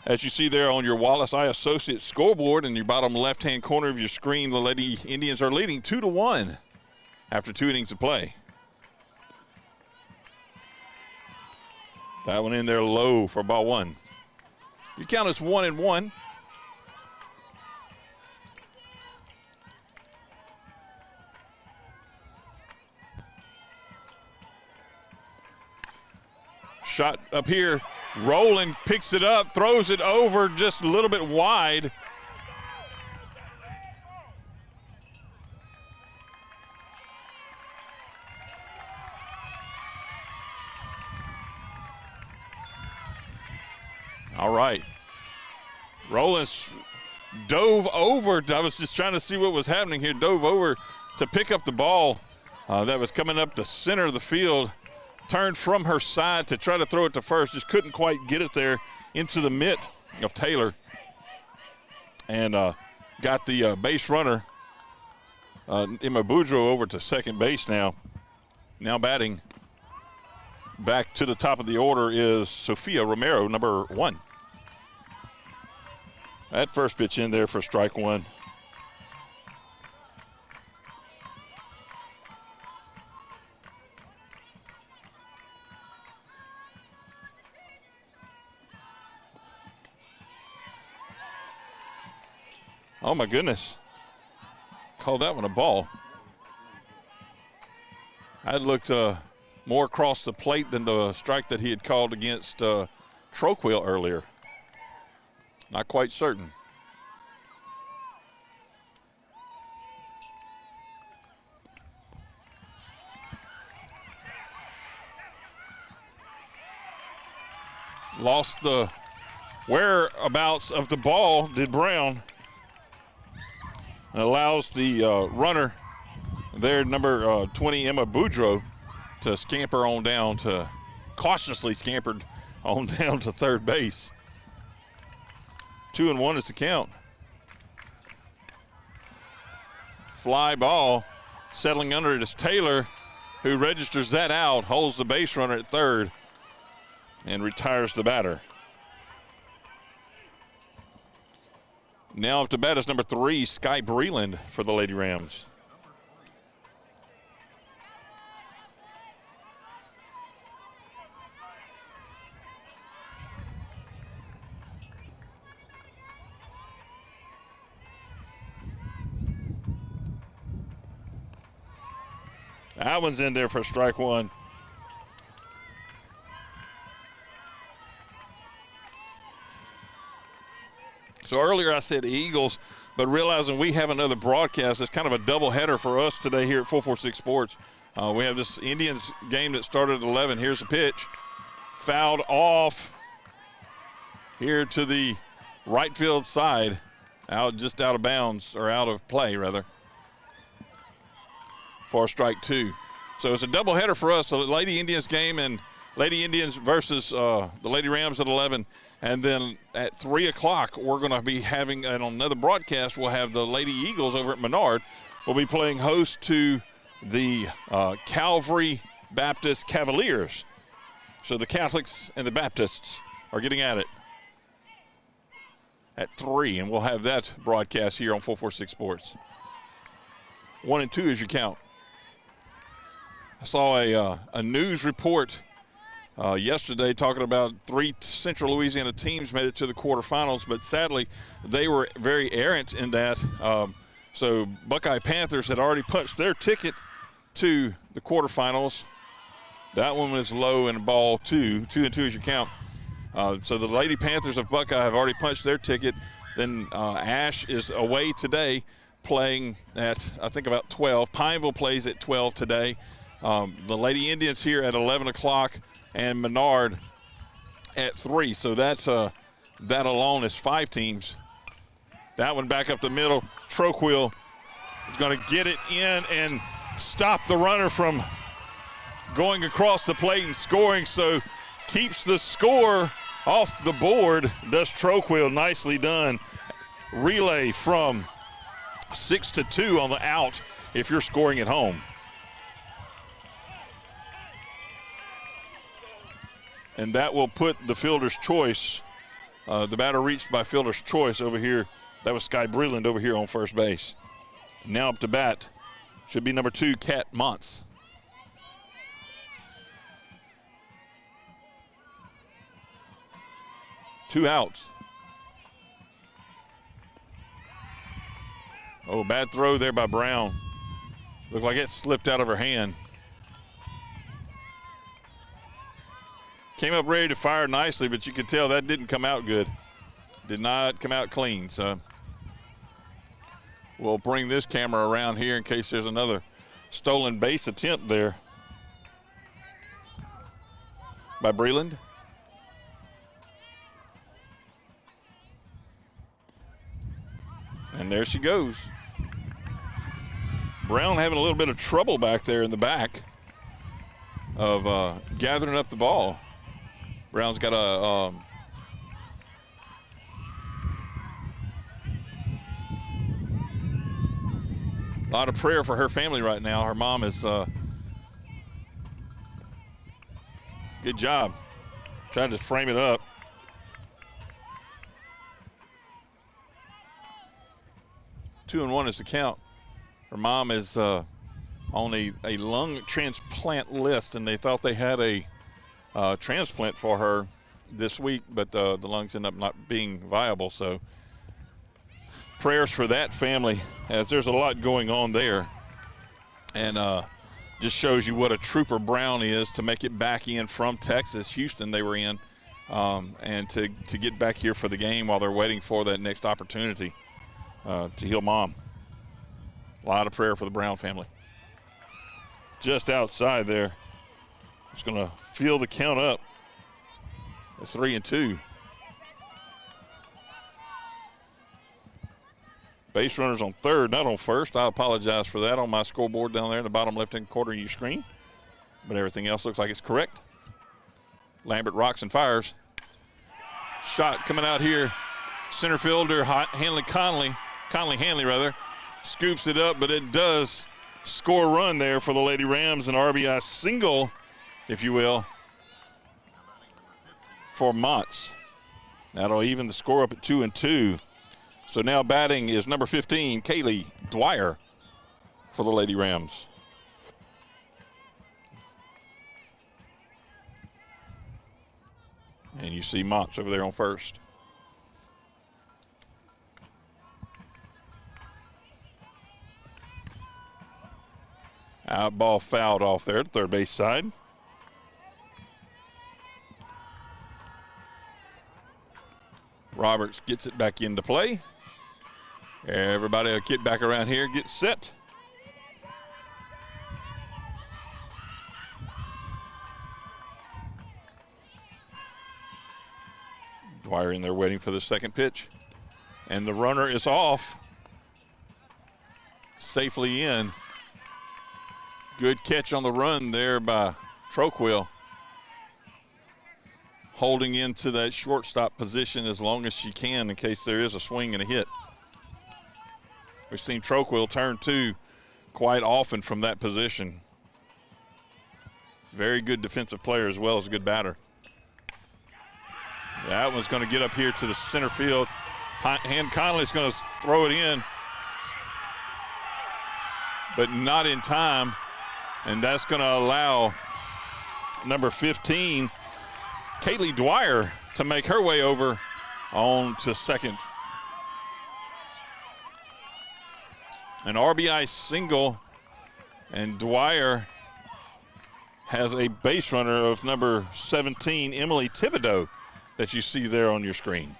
As you see there on your Wallace Eye Associates scoreboard in your bottom left-hand corner of your screen, the Lady Indians are leading 2-1 after 2 innings of play. That one in there low for ball 1. You count as 1-1. Shot up here. Rowland picks it up, throws it over just a little bit wide. All right. Rowland dove over. I was just trying to see what was happening here. Dove over to pick up the ball that was coming up the center of the field. Turned from her side to try to throw it to first. Just couldn't quite get it there into the mitt of Taylor. And got the base runner, Emma Boudreau, over to second base now. Now batting back to the top of the order is Sophia Romero, number 1. That first pitch in there for strike 1. Oh, my goodness. Called that one a ball. I looked more across the plate than the strike that he had called against Troquil earlier. Not quite certain. Lost the whereabouts of the ball, did Brown. And allows the runner there, number 20, Emma Boudreau, to scamper on down to, cautiously scampered on down to third base. 2-1 is the count. Fly ball, settling under it is Taylor. who registers that out, holds the base runner at third, and retires the batter. Now up to bat is number 3, Sky Breland for the Lady Rams. That one's in there for strike one. So earlier I said Eagles, but realizing we have another broadcast, it's kind of a doubleheader for us today here at 446 Sports. We have this Indians game that started at 11. Here's the pitch. Fouled off here to the right field side, just out of bounds, or out of play, rather, for strike 2. So it's a doubleheader for us. So the Lady Indians game and Lady Indians versus the Lady Rams at 11. And then at 3 o'clock, we're going to be having, and on another broadcast, we'll have the Lady Eagles over at Menard. We'll be playing host to the Calvary Baptist Cavaliers. So the Catholics and the Baptists are getting at it at 3, and we'll have that broadcast here on 446 Sports. 1 and 2 is your count. I saw a news report yesterday talking about 3 Central Louisiana teams made it to the quarterfinals, but sadly they were very errant in that. So Buckeye Panthers had already punched their ticket to the quarterfinals. That one was low in ball 2. 2 and 2 is your count. So the Lady Panthers of Buckeye have already punched their ticket. Then Ash is away today, playing at, I think, about 12. Pineville plays at 12 today. The Lady Indians here at 11 o'clock, and Menard at 3. So that's that alone is 5 teams. That one back up the middle. Troquil is going to get it in and stop the runner from going across the plate and scoring. So keeps the score off the board. Does Troquil. Nicely done. Relay from 6-2 on the out if you're scoring at home. And that will put the fielder's choice, the batter reached by fielder's choice over here. That was Sky Breland over here on first base. Now up to bat should be number 2, Kat Montz. Two outs. Oh, bad throw there by Brown. Looked like it slipped out of her hand. Came up ready to fire nicely, but you could tell that didn't come out good. Did not come out clean. So we'll bring this camera around here in case there's another stolen base attempt there by Breland. And there she goes. Brown having a little bit of trouble back there in the back of gathering up the ball. Brown's got a lot of prayer for her family right now. Her mom is good job. Tried to frame it up. Two and 1 is the count. Her mom is on a lung transplant list, and they thought they had a transplant for her this week, but the lungs end up not being viable. So prayers for that family, as there's a lot going on there. And just shows you what a trooper Brown is to make it back in from Texas. Houston they were in, and to get back here for the game while they're waiting for that next opportunity to heal mom. A lot of prayer for the Brown family. Just outside there. It's going to fill the count up. It's 3 and 2. Base runners on third, not on first. I apologize for that on my scoreboard down there in the bottom left-hand corner of your screen. But everything else looks like it's correct. Lambert rocks and fires. Shot coming out here. Center fielder Hanley Conley, Hanley, scoops it up, but it does score run there for the Lady Rams, an RBI single, if you will, for Montz. That'll even the score up at 2-2. So now batting is number 15, Kaylee Dwyer for the Lady Rams. And you see Montz over there on first. Out ball fouled off there at third base side. Roberts gets it back into play. Everybody will get back around here, get set. Dwyer in there waiting for the second pitch. And the runner is off. Safely in. Good catch on the run there by Troquil. Holding into that shortstop position as long as she can in case there is a swing and a hit. We've seen Troquil turn two quite often from that position. Very good defensive player as well as a good batter. That one's going to get up here to the center field. Han Conley's going to throw it in, but not in time. And that's going to allow number 15, Kaylee Dwyer, to make her way over on to second. An RBI single, and Dwyer has a base runner of number 17, Emily Thibodeau, that you see there on your screen.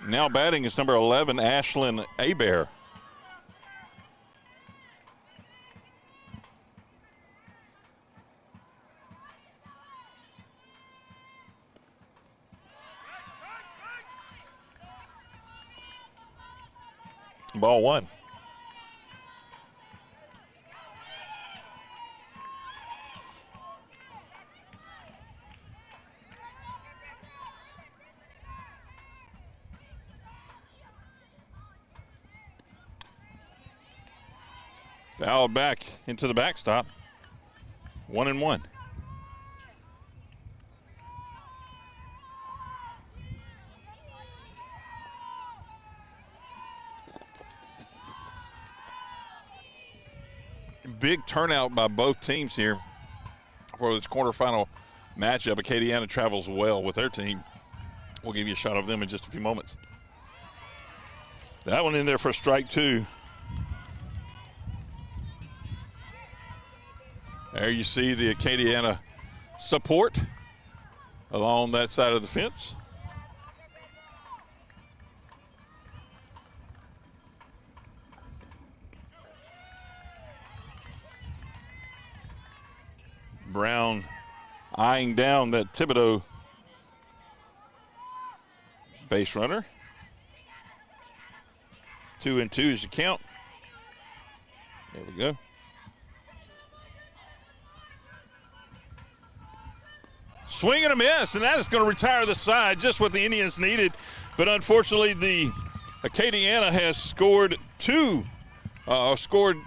Now batting is number 11, Ashlyn Abear. Ball one. Foul back into the backstop. 1-1. Big turnout by both teams here for this quarterfinal matchup. Acadiana travels well with their team. We'll give you a shot of them in just a few moments. That one in there for a strike two. There you see the Acadiana support along that side of the fence. Brown eyeing down that Thibodeau base runner. 2-2 is the count. There we go. Swing and a miss, and that is going to retire the side, just what the Indians needed. But unfortunately, the Acadiana has scored two in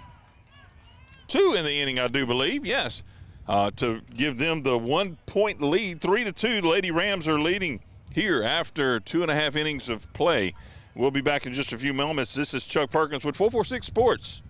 the inning, I do believe, yes, to give them the 1-point lead. 3-2, the Lady Rams are leading here after 2.5 innings of play. We'll be back in just a few moments. This is Chuck Perkins with 446 Sports.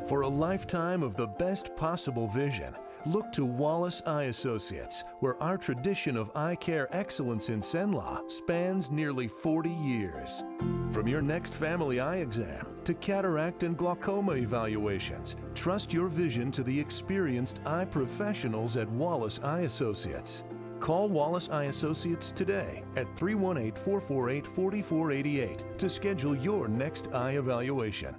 For a lifetime of the best possible vision, look to Wallace Eye Associates, where our tradition of eye care excellence in Cenla spans nearly 40 years. From your next family eye exam to cataract and glaucoma evaluations, trust your vision to the experienced eye professionals at Wallace Eye Associates. Call Wallace Eye Associates today at 318-448-4488 to schedule your next eye evaluation.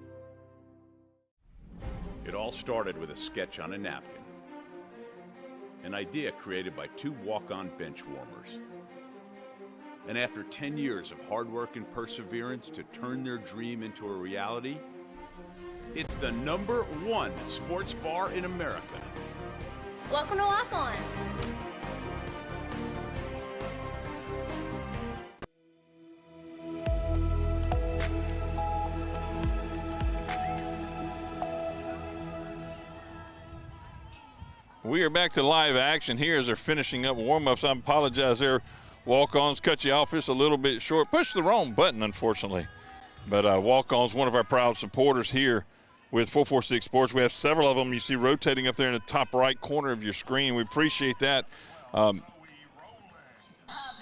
It all started with a sketch on a napkin. An idea created by two walk-on bench warmers. And after 10 years of hard work and perseverance to turn their dream into a reality, It's the #1 sports bar in America. Welcome to Walk On. We are back to live action here as they're finishing up warm-ups. I apologize there. Walk-ons cut you off just a little bit short. Pushed the wrong button, unfortunately. But Walk-on's one of our proud supporters here with 446 Sports. We have several of them you see rotating up there in the top right corner of your screen. We appreciate that.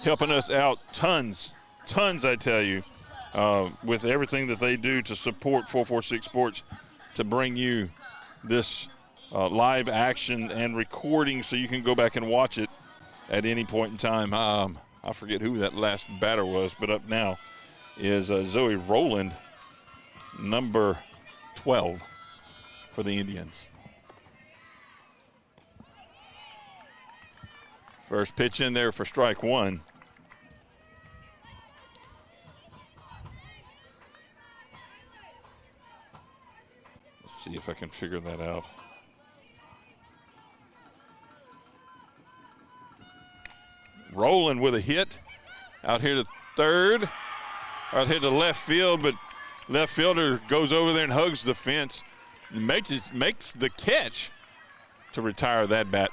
Helping us out tons, I tell you, with everything that they do to support 446 Sports to bring you this live action and recording so you can go back and watch it at any point in time. I forget who that last batter was, but up now is Zoe Rowland, number 12 for the Indians. First pitch in there for strike one. Let's see if I can figure that out. Rowland with a hit out here to third, out here to left field, but left fielder goes over there and hugs the fence, makes the catch to retire that bat.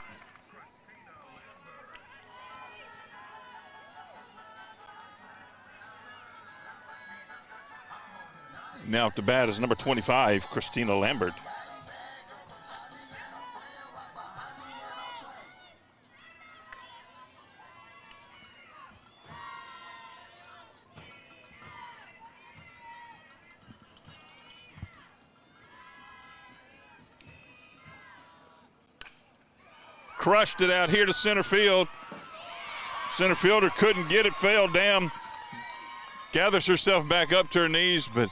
Now at the bat is number 25, Christina Lambert. Crushed it out here to center field. Center fielder couldn't get it, fell down. Gathers herself back up to her knees, but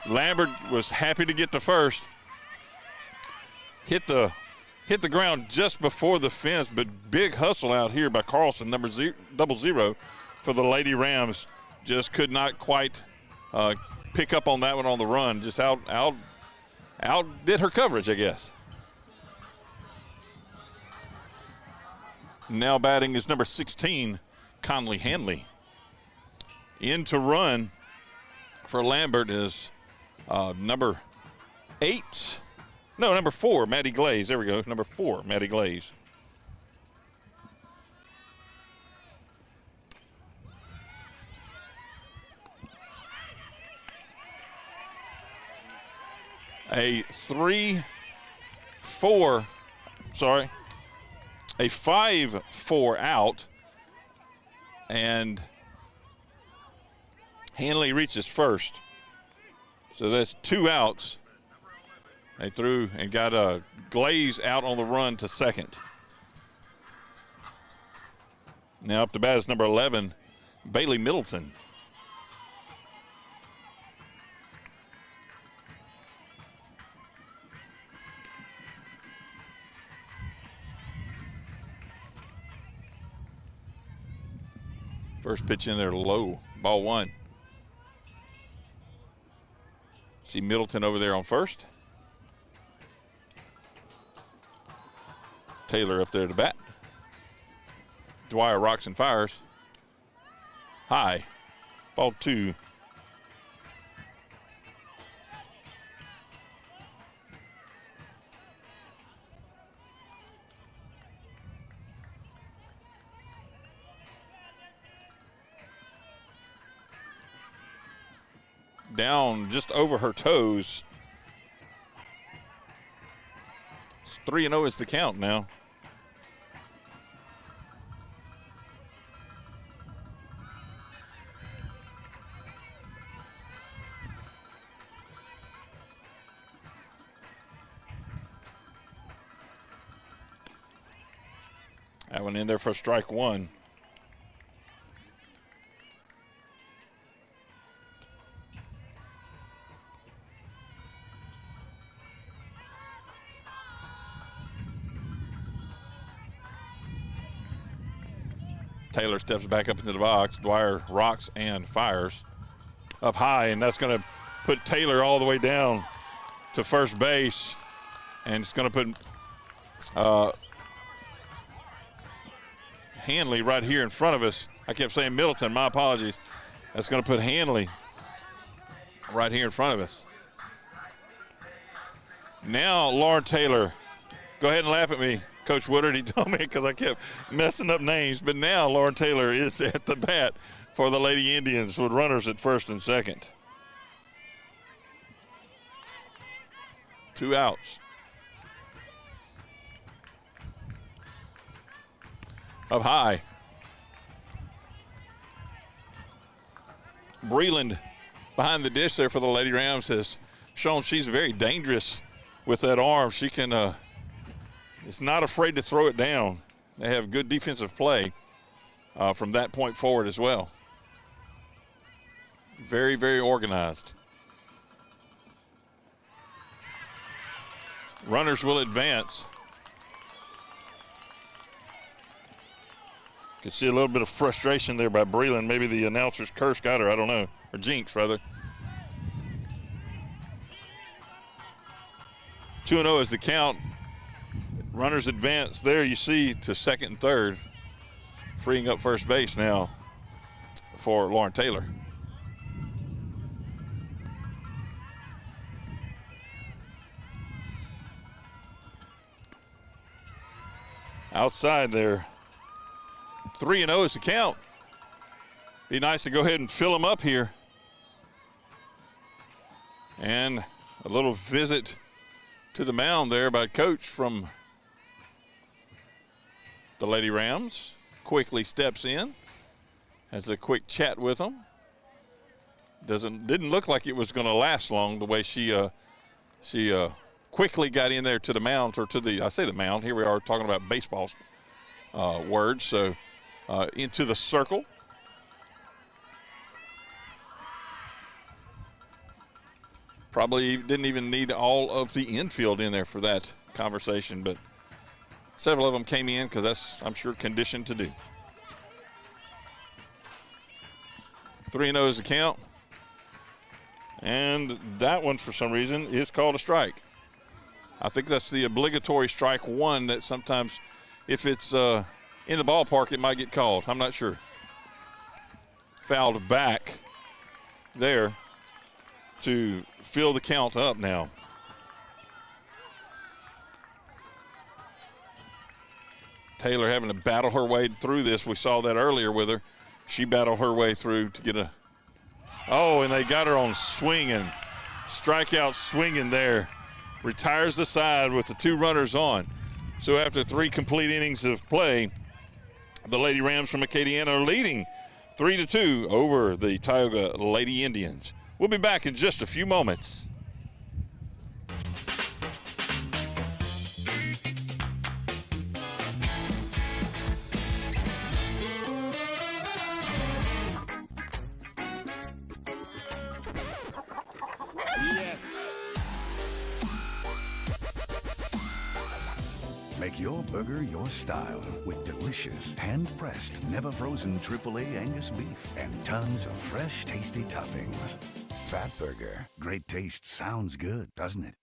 Lambert was happy to get to first. Hit the ground just before the fence, but big hustle out here by Carlson, number 00 for the Lady Rams. Just could not quite pick up on that one on the run. Just outdid her coverage, I guess. Now batting is number 16, Conley Hanley. In to run for Lambert is number 4, Maddie Glaze. There we go, number 4, Maddie Glaze. A 5-4 out, and Hanley reaches first. So that's 2 outs. They threw and got a Glaze out on the run to second. Now up to bat is number 11, Bailey Middleton. First pitch in there low, ball 1. See Middleton over there on first. Taylor up there to bat. Dwyer rocks and fires. High, ball 2. Down just over her toes. It's 3-0 is the count now. That one in there for strike 1. Taylor steps back up into the box. Dwyer rocks and fires up high, and that's going to put Taylor all the way down to first base, and it's going to put Hanley right here in front of us. I kept saying Middleton, my apologies. That's going to put Hanley right here in front of us. Now Lauren Taylor, go ahead and laugh at me, Coach Woodard. He told me because I kept messing up names, but now Lauren Taylor is at the bat for the Lady Indians with runners at first and second. 2 outs. Up high. Breland behind the dish there for the Lady Rams has shown she's very dangerous with that arm. She can, is not afraid to throw it down. They have good defensive play from that point forward as well. Very, very organized. Runners will advance. Could see a little bit of frustration there by Breland. Maybe the announcer's curse got her, I don't know, or jinx rather. 2-0 is the count. Runners advance there, you see, to second and third, freeing up first base now for Lauren Taylor. Outside there, 3-0 is the count. Be nice to go ahead and fill them up here. And a little visit to the mound there by Coach from the Lady Rams. Quickly steps in, has a quick chat with them. Didn't look like it was going to last long the way she quickly got in there to the mound, or to the, I say the mound, here we are talking about baseball's words, so into the circle. Probably didn't even need all of the infield in there for that conversation, but several of them came in because that's, I'm sure, conditioned to do. 3-0 is the count. And that one, for some reason, is called a strike. I think that's the obligatory strike one that sometimes, if it's in the ballpark, it might get called. I'm not sure. Fouled back there to fill the count up now. Taylor having to battle her way through this. We saw that earlier with her. She battled her way through to get a, oh, and they got her on swinging. Strikeout swinging there. Retires the side with the 2 runners on. So after 3 complete innings of play, the Lady Rams from Acadiana are leading 3-2 over the Tioga Lady Indians. We'll be back in just a few moments. Make your burger your style with delicious, hand-pressed, never-frozen AAA Angus beef and tons of fresh, tasty toppings. Fat Burger. Great taste sounds good, doesn't it?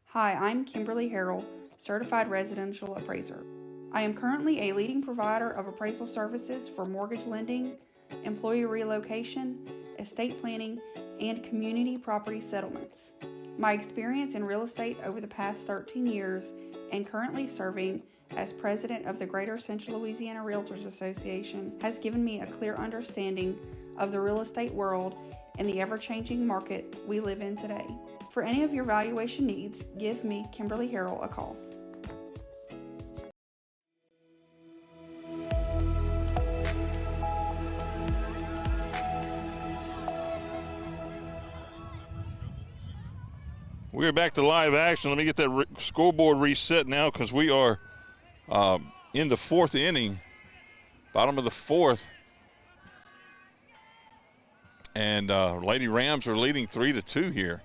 Hi, I'm Kimberly Harrell, Certified Residential Appraiser. I am currently a leading provider of appraisal services for mortgage lending, employee relocation, estate planning, and community property settlements. My experience in real estate over the past 13 years and currently serving as president of the Greater Central Louisiana Realtors Association has given me a clear understanding of the real estate world and the ever-changing market we live in today. For any of your valuation needs, give me, Kimberly Harrell, a call. We're back to live action. Let me get that scoreboard reset now because we are in the 4th inning, bottom of the 4th. And Lady Rams are leading 3-2 here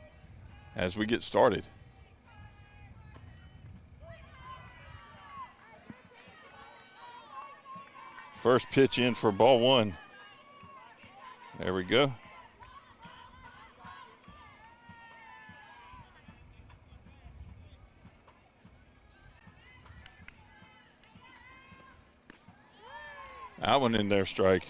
as we get started. First pitch in for ball 1. There we go. That one in there, strike.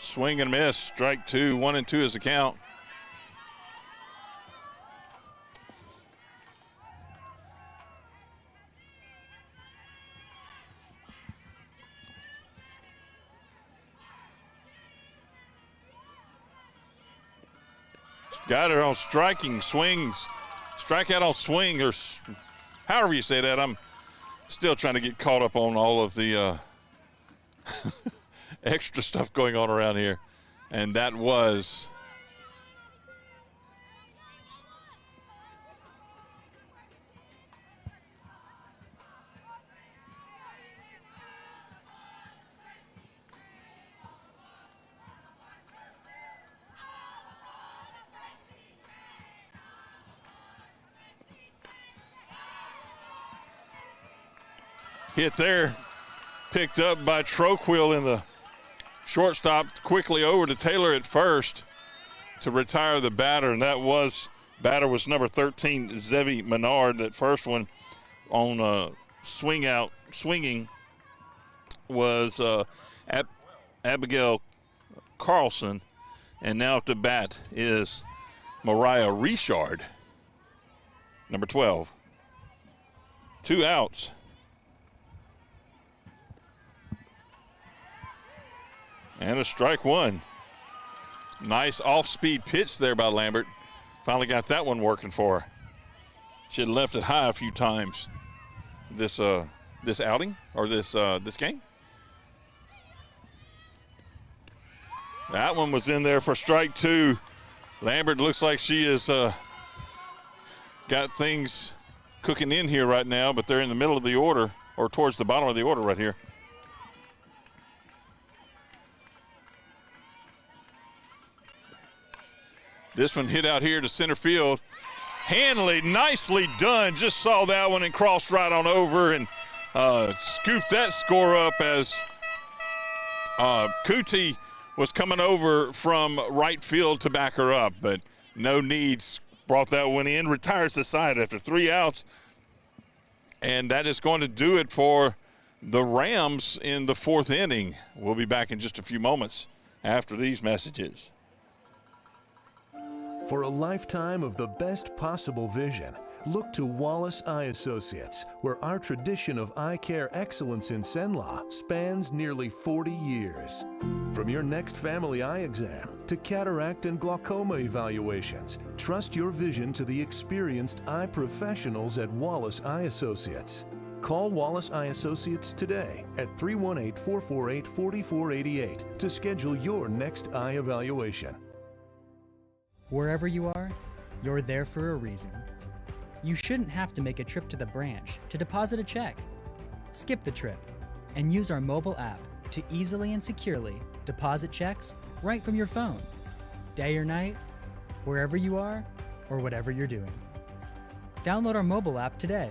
Swing and miss. Strike two. 1 and 2 is the count. Got her on striking, swings, strikeout on swing, or however you say that. I'm still trying to get caught up on all of the extra stuff going on around here. And that was hit there, picked up by Troquil in the shortstop, quickly over to Taylor at first to retire the batter, and batter was number 13, Zevi Menard. That first one on swinging was Abigail Carlson, and now at the bat is Mariah Richard, number 12. 2 outs. And a strike one. Nice off-speed pitch there by Lambert. Finally got that one working for her. She had left it high a few times this outing, or this game. That one was in there for strike two. Lambert looks like she has got things cooking in here right now, but they're in the middle of the order, or towards the bottom of the order right here. This one hit out here to center field. Hanley, nicely done. Just saw that one and crossed right on over and scooped that score up as Cootie was coming over from right field to back her up, but no needs. Brought that one in, retires the side after 3 outs. And that is going to do it for the Rams in the 4th inning. We'll be back in just a few moments after these messages. For a lifetime of the best possible vision, look to Wallace Eye Associates, where our tradition of eye care excellence in Cenla spans nearly 40 years. From your next family eye exam to cataract and glaucoma evaluations, trust your vision to the experienced eye professionals at Wallace Eye Associates. Call Wallace Eye Associates today at 318-448-4488 to schedule your next eye evaluation. Wherever you are, you're there for a reason. You shouldn't have to make a trip to the branch to deposit a check. Skip the trip and use our mobile app to easily and securely deposit checks right from your phone, day or night, wherever you are or whatever you're doing. Download our mobile app today.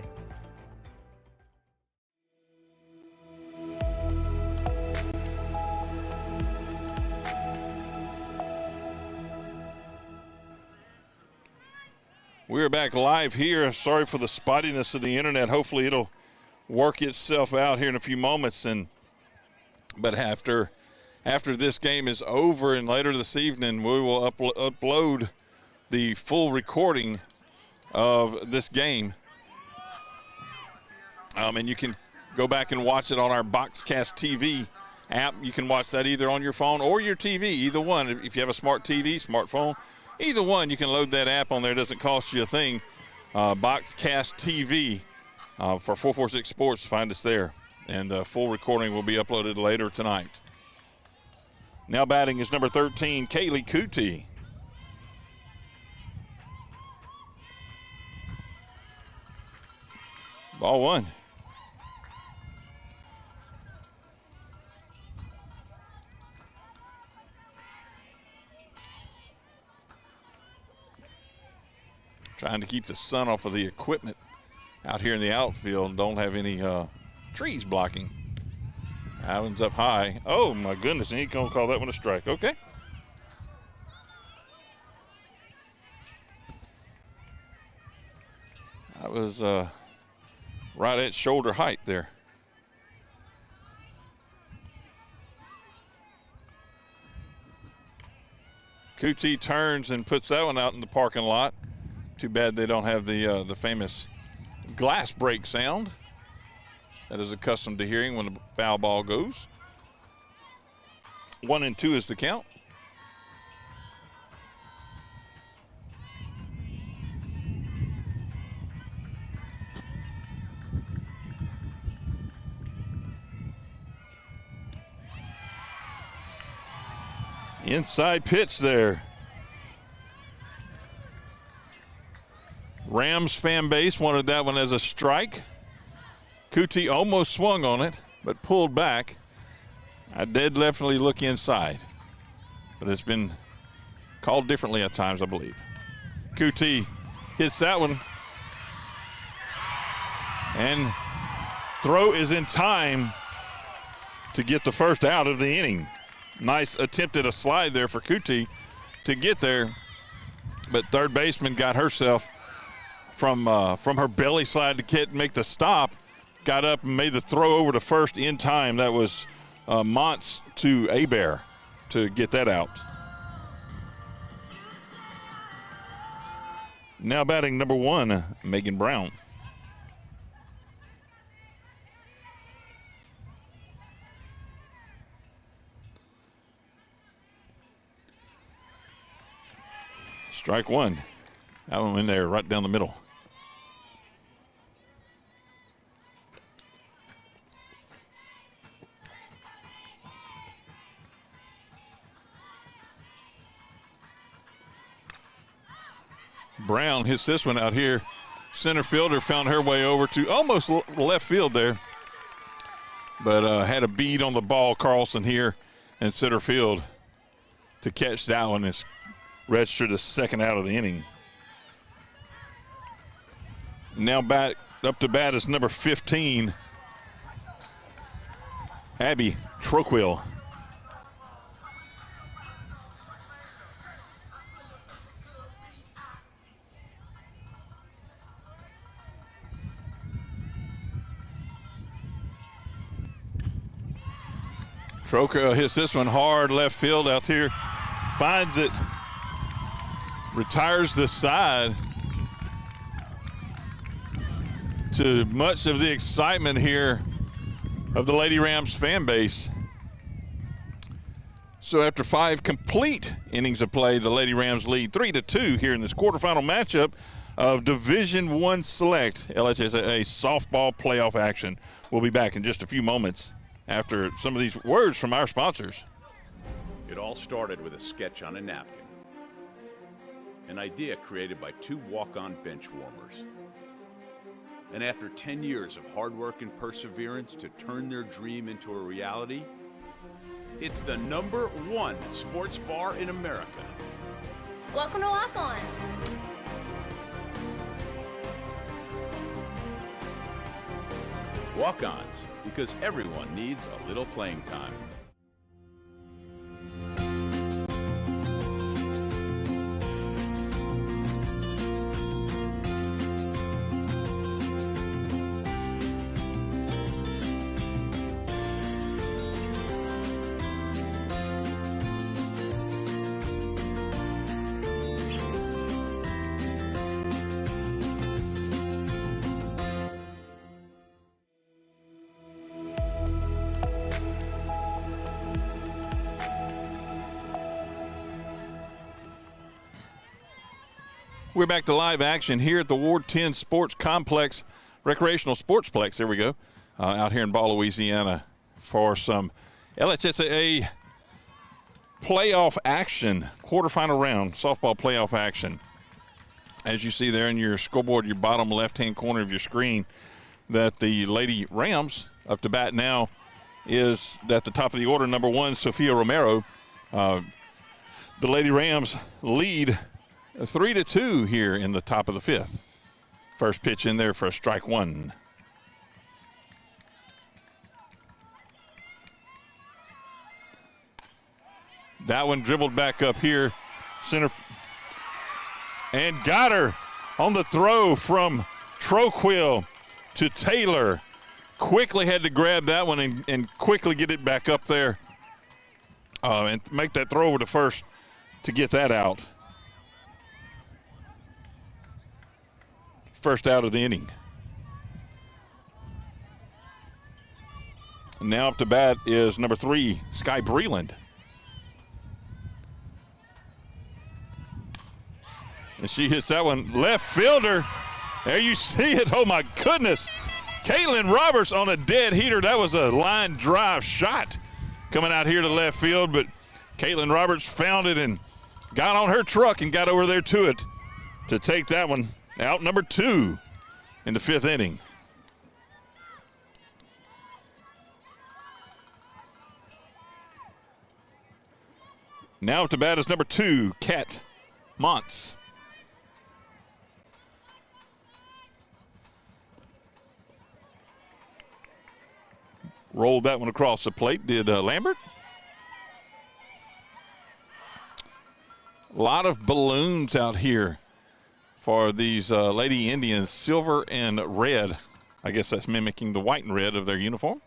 We're back live here. Sorry for the spottiness of the internet. Hopefully it'll work itself out here in a few moments. But after this game is over and later this evening, we will upload the full recording of this game. And you can go back and watch it on our Boxcast TV app. You can watch that either on your phone or your TV, either one. If you have a smart TV, smartphone, either one, you can load that app on there. It doesn't cost you a thing. Boxcast TV for 446 Sports. Find us there. And the full recording will be uploaded later tonight. Now batting is number 13, Kaylee Cootie. Ball one. Trying to keep the sun off of the equipment out here in the outfield and don't have any trees blocking. Allen's up high. Oh, my goodness, and he's going to call that one a strike. Okay. That was right at shoulder height there. Kuti turns and puts that one out in the parking lot. Too bad they don't have the famous glass break sound that is accustomed to hearing when the foul ball goes. 1-2 is the count. Inside pitch there. Rams fan base wanted that one as a strike. Kuti almost swung on it, but pulled back. I did definitely look inside, but it's been called differently at times, I believe. Kuti hits that one, and throw is in time to get the first out of the inning. Nice attempt at a slide there for Kuti to get there, but third baseman got herself from her belly slide to make the stop, got up and made the throw over to first in time. That was Montz to Abear to get that out. Now batting number 1, Megan Brown. Strike 1. That one in there right down the middle. Brown hits this one out here. Center fielder found her way over to almost left field there, but had a bead on the ball, Carlson here in center field to catch that one. It's registered the second out of the inning. Now back up to bat is number 15, Abby Troquil. Troquil hits this one hard left field out here, finds it, retires the side to much of the excitement here of the Lady Rams fan base. So after 5 complete innings of play, the Lady Rams lead 3-2 here in this quarterfinal matchup of Division I Select LHSAA softball playoff action. We'll be back in just a few moments after some of these words from our sponsors. It all started with a sketch on a napkin. An idea created by 2 walk-on bench warmers. And after 10 years of hard work and perseverance to turn their dream into a reality, it's the #1 sports bar in America. Welcome to Walk On. Walk-ons, because everyone needs a little playing time. We're back to live action here at the Ward 10 Sports Complex, Recreational Sportsplex, there we go, out here in Ball, Louisiana for some LHSAA playoff action, quarterfinal round, softball playoff action. As you see there in your scoreboard, your bottom left-hand corner of your screen, that the Lady Rams up to bat now is at the top of the order, #1, Sophia Romero. The Lady Rams lead 3-2 here in the top of the 5th. First pitch in there for a strike 1. That one dribbled back up here. Center. And got her on the throw from Troquill to Taylor. Quickly had to grab that one and quickly get it back up there and make that throw over to first to get that out. First out of the inning. Now up to bat is number 3, Sky Breland. And she hits that one left fielder. There you see it. Oh, my goodness. Caitlin Roberts on a dead heater. That was a line drive shot coming out here to left field, but Caitlin Roberts found it and got on her truck and got over there to it to take that one out, number 2 in the 5th inning. Now up to bat is number 2, Kat Montz. Rolled that one across the plate, did Lambert. A lot of balloons out here for these Lady Indians, silver and red. I guess that's mimicking the white and red of their uniform.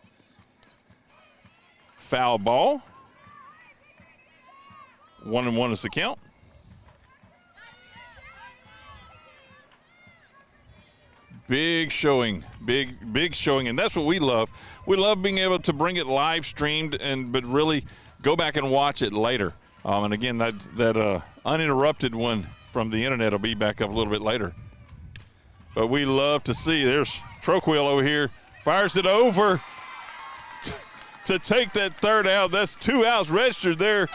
Foul ball. 1-1 is the count. Big showing, big showing, and that's what we love. We love being able to bring it live streamed, but really go back and watch it later. And again, that uninterrupted one from the internet will be back up a little bit later. But we love to see. There's Troquill over here, fires it over to take that third out. That's 2 outs registered there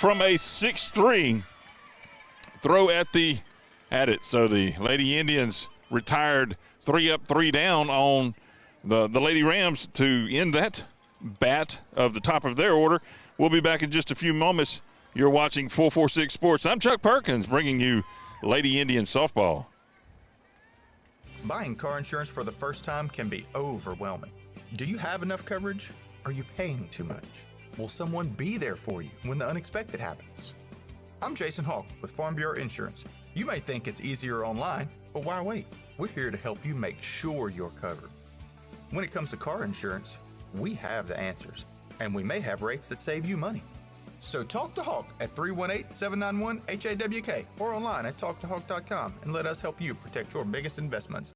from a 6-3 throw at it. So the Lady Indians retired 3 up, 3 down on the Lady Rams to end that bat of the top of their order. We'll be back in just a few moments. You're watching 446 Sports. I'm Chuck Perkins bringing you Lady Indian softball. Buying car insurance for the first time can be overwhelming. Do you have enough coverage? Are you paying too much? Will someone be there for you when the unexpected happens? I'm Jason Hawk with Farm Bureau Insurance. You may think it's easier online, but why wait? We're here to help you make sure you're covered. When it comes to car insurance, we have the answers, and we may have rates that save you money. So talk to Hawk at 318-791-HAWK or online at talktohawk.com and let us help you protect your biggest investments.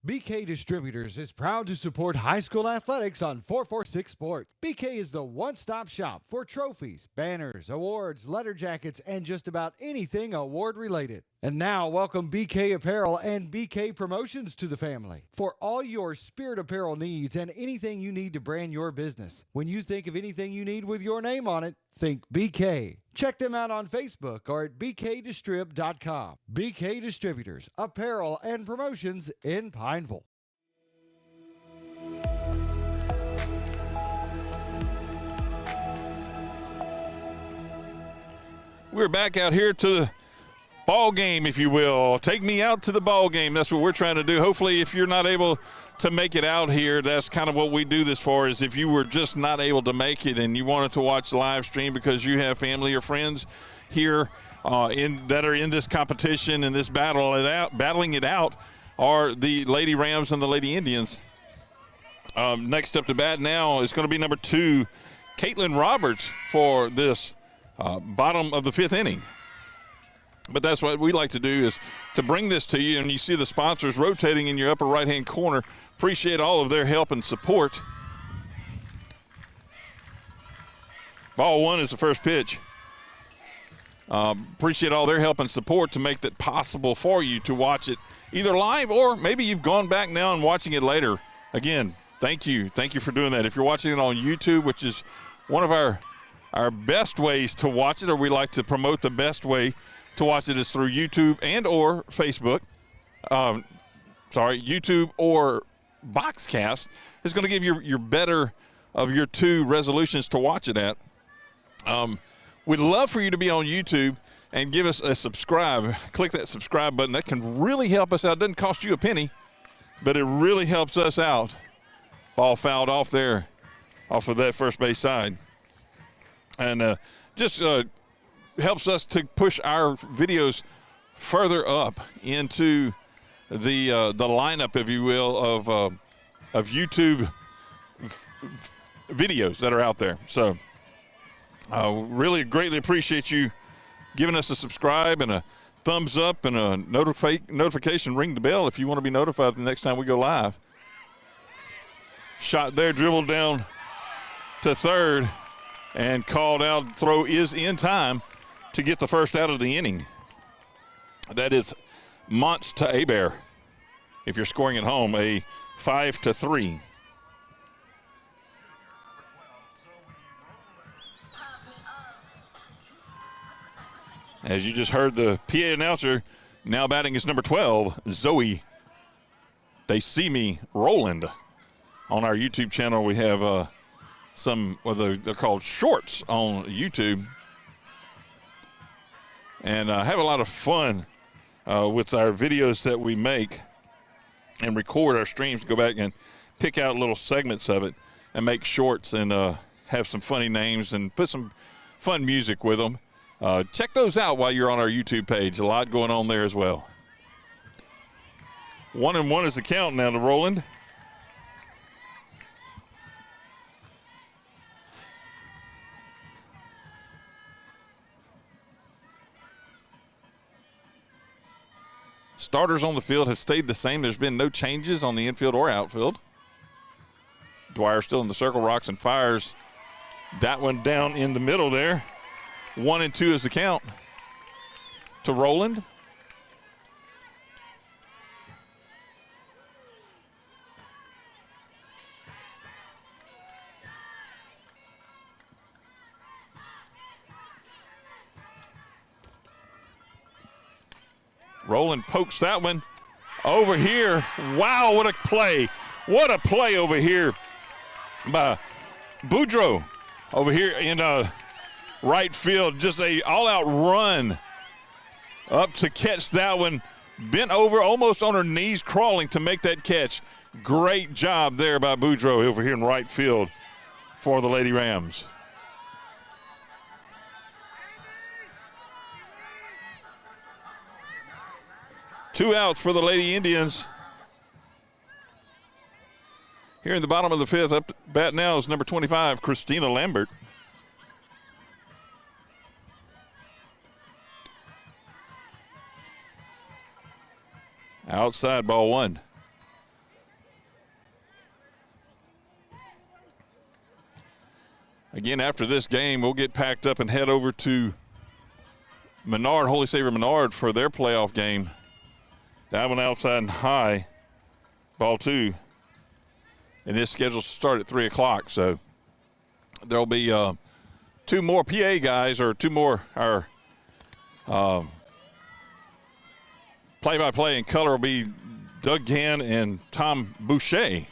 BK Distributors is proud to support high school athletics on 446 Sports. BK is the one-stop shop for trophies, banners, awards, letter jackets, and just about anything award-related. And now, welcome BK Apparel and BK Promotions to the family for all your spirit apparel needs and anything you need to brand your business. When you think of anything you need with your name on it, think BK. Check them out on Facebook or at bkdistrib.com. BK Distributors, Apparel and Promotions in Pineville. We're back out here to the ball game, if you will. Take me out to the ball game. That's what we're trying to do. Hopefully, if you're not able to make it out here, that's kind of what we do this for, is if you were just not able to make it and you wanted to watch the live stream because you have family or friends here that are in this competition and this battling it out are the Lady Rams and the Lady Indians. Next up to bat now is going to be number 2, Caitlin Roberts, for this bottom of the 5th inning. But that's what we like to do, is to bring this to you, and you see the sponsors rotating in your upper right-hand corner. Appreciate all of their help and support. Ball 1 is the first pitch. Appreciate all their help and support to make that possible for you to watch it either live or maybe you've gone back now and watching it later. Again, thank you. Thank you for doing that. If you're watching it on YouTube, which is one of our best ways to watch it, or we like to promote the best way to watch it, is through YouTube and or Facebook. YouTube or Boxcast is going to give you your better of your 2 resolutions to watch it at. We'd love for you to be on YouTube and give us a subscribe. Click that subscribe button. That can really help us out. It doesn't cost you a penny, but it really helps us out. Ball fouled off there, off of that first base side. And just helps us to push our videos further up into the lineup, if you will, of YouTube videos that are out there. So really greatly appreciate you giving us a subscribe and a thumbs up and a notification. Ring the bell if you want to be notified the next time we go live. Shot there, dribbled down to third, and called out. Throw is in time to get the first out of the inning. That is Monts to Abear. If you're scoring at home, a 5-3. As you just heard the PA announcer, now batting is number 12, Zoe. They see me, Roland. On our YouTube channel, we have some, they're called shorts on YouTube. And have a lot of fun with our videos that we make and record our streams. Go back and pick out little segments of it and make shorts and have some funny names and put some fun music with them. Check those out while you're on our YouTube page. A lot going on there as well. 1-1 is the count now to Roland. Starters on the field have stayed the same. There's been no changes on the infield or outfield. Dwyer still in the circle, rocks and fires that one down in the middle there. 1-2 is the count to Roland. Roland pokes that one over here. Wow, what a play. What a play over here by Boudreaux over here in right field. Just a all-out run up to catch that one. Bent over, almost on her knees, crawling to make that catch. Great job there by Boudreaux over here in right field for the Lady Rams. Two outs for the Lady Indians. Here in the bottom of the fifth, up to bat now is number 25, Christina Lambert. Outside, ball one. Again, after this game, we'll get packed up and head over to Menard, Holy Savior Menard, for their playoff game. That one outside and high, ball two. And this scheduled to start at 3 o'clock, so there'll be two more PA guys, or two more, our play-by-play in color will be Doug Gann and Tom Boucher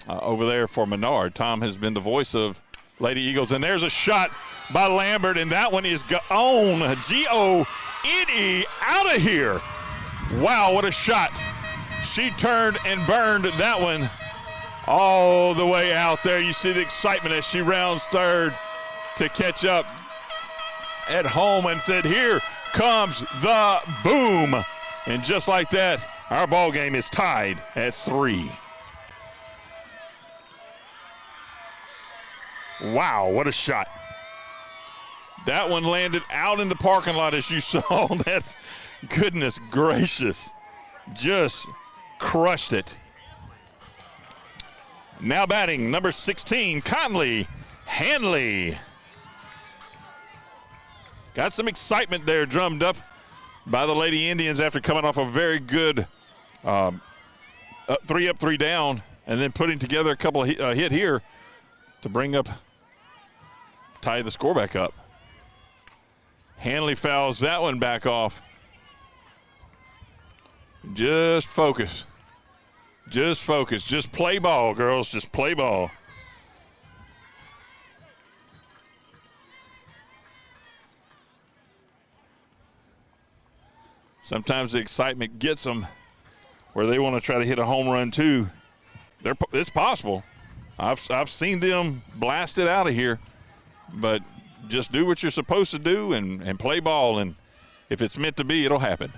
over there for Menard. Tom has been the voice of Lady Eagles, and there's a shot by Lambert, and that one is gone. G-O-N-E, out of here. Wow, what a shot. She turned and burned that one all the way out there. You see the excitement as she rounds third to catch up at home and said, here comes the boom. And just like that, our ball game is tied at 3. Wow, what a shot. That one landed out in the parking lot, as you saw. That's, goodness gracious, just crushed it. Now batting, number 16, Conley Hanley. Got some excitement there drummed up by the Lady Indians after coming off a very good 3 up, 3 down, and then putting together a couple of hit here to bring up, tie the score back up. Hanley fouls that one back off. Just focus. Just focus. Just play ball, girls. Just play ball. Sometimes the excitement gets them where they want to try to hit a home run too. It's possible. I've seen them blast it out of here, but Just do what you're supposed to do and play ball, and if it's meant to be, it'll happen.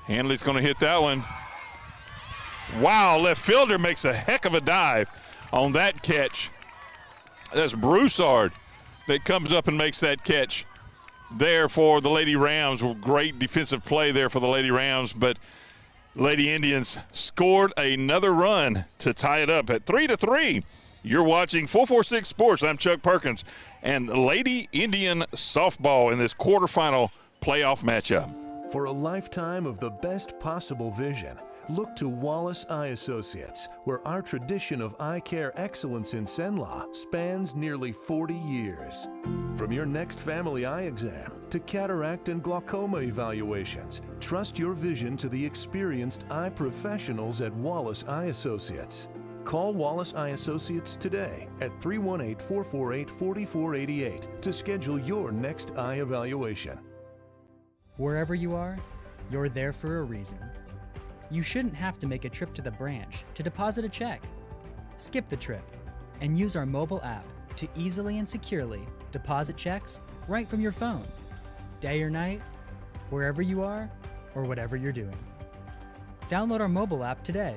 Hanley's going to hit that one. Wow, left fielder makes a heck of a dive on that catch. That's Broussard that comes up and makes that catch there for the Lady Rams. Great defensive play there for the Lady Rams, but Lady Indians scored another run to tie it up at 3-3. You're watching 446 Sports. I'm Chuck Perkins, and Lady Indian softball in this quarterfinal playoff matchup. For a lifetime of the best possible vision, look to Wallace Eye Associates, where our tradition of eye care excellence in Cenla spans nearly 40 years. From your next family eye exam to cataract and glaucoma evaluations, trust your vision to the experienced eye professionals at Wallace Eye Associates. Call Wallace Eye Associates today at 318-448-4488 to schedule your next eye evaluation. Wherever you are, you're there for a reason. You shouldn't have to make a trip to the branch to deposit a check. Skip the trip and use our mobile app to easily and securely deposit checks right from your phone. Day or night, wherever you are, or whatever you're doing. Download our mobile app today.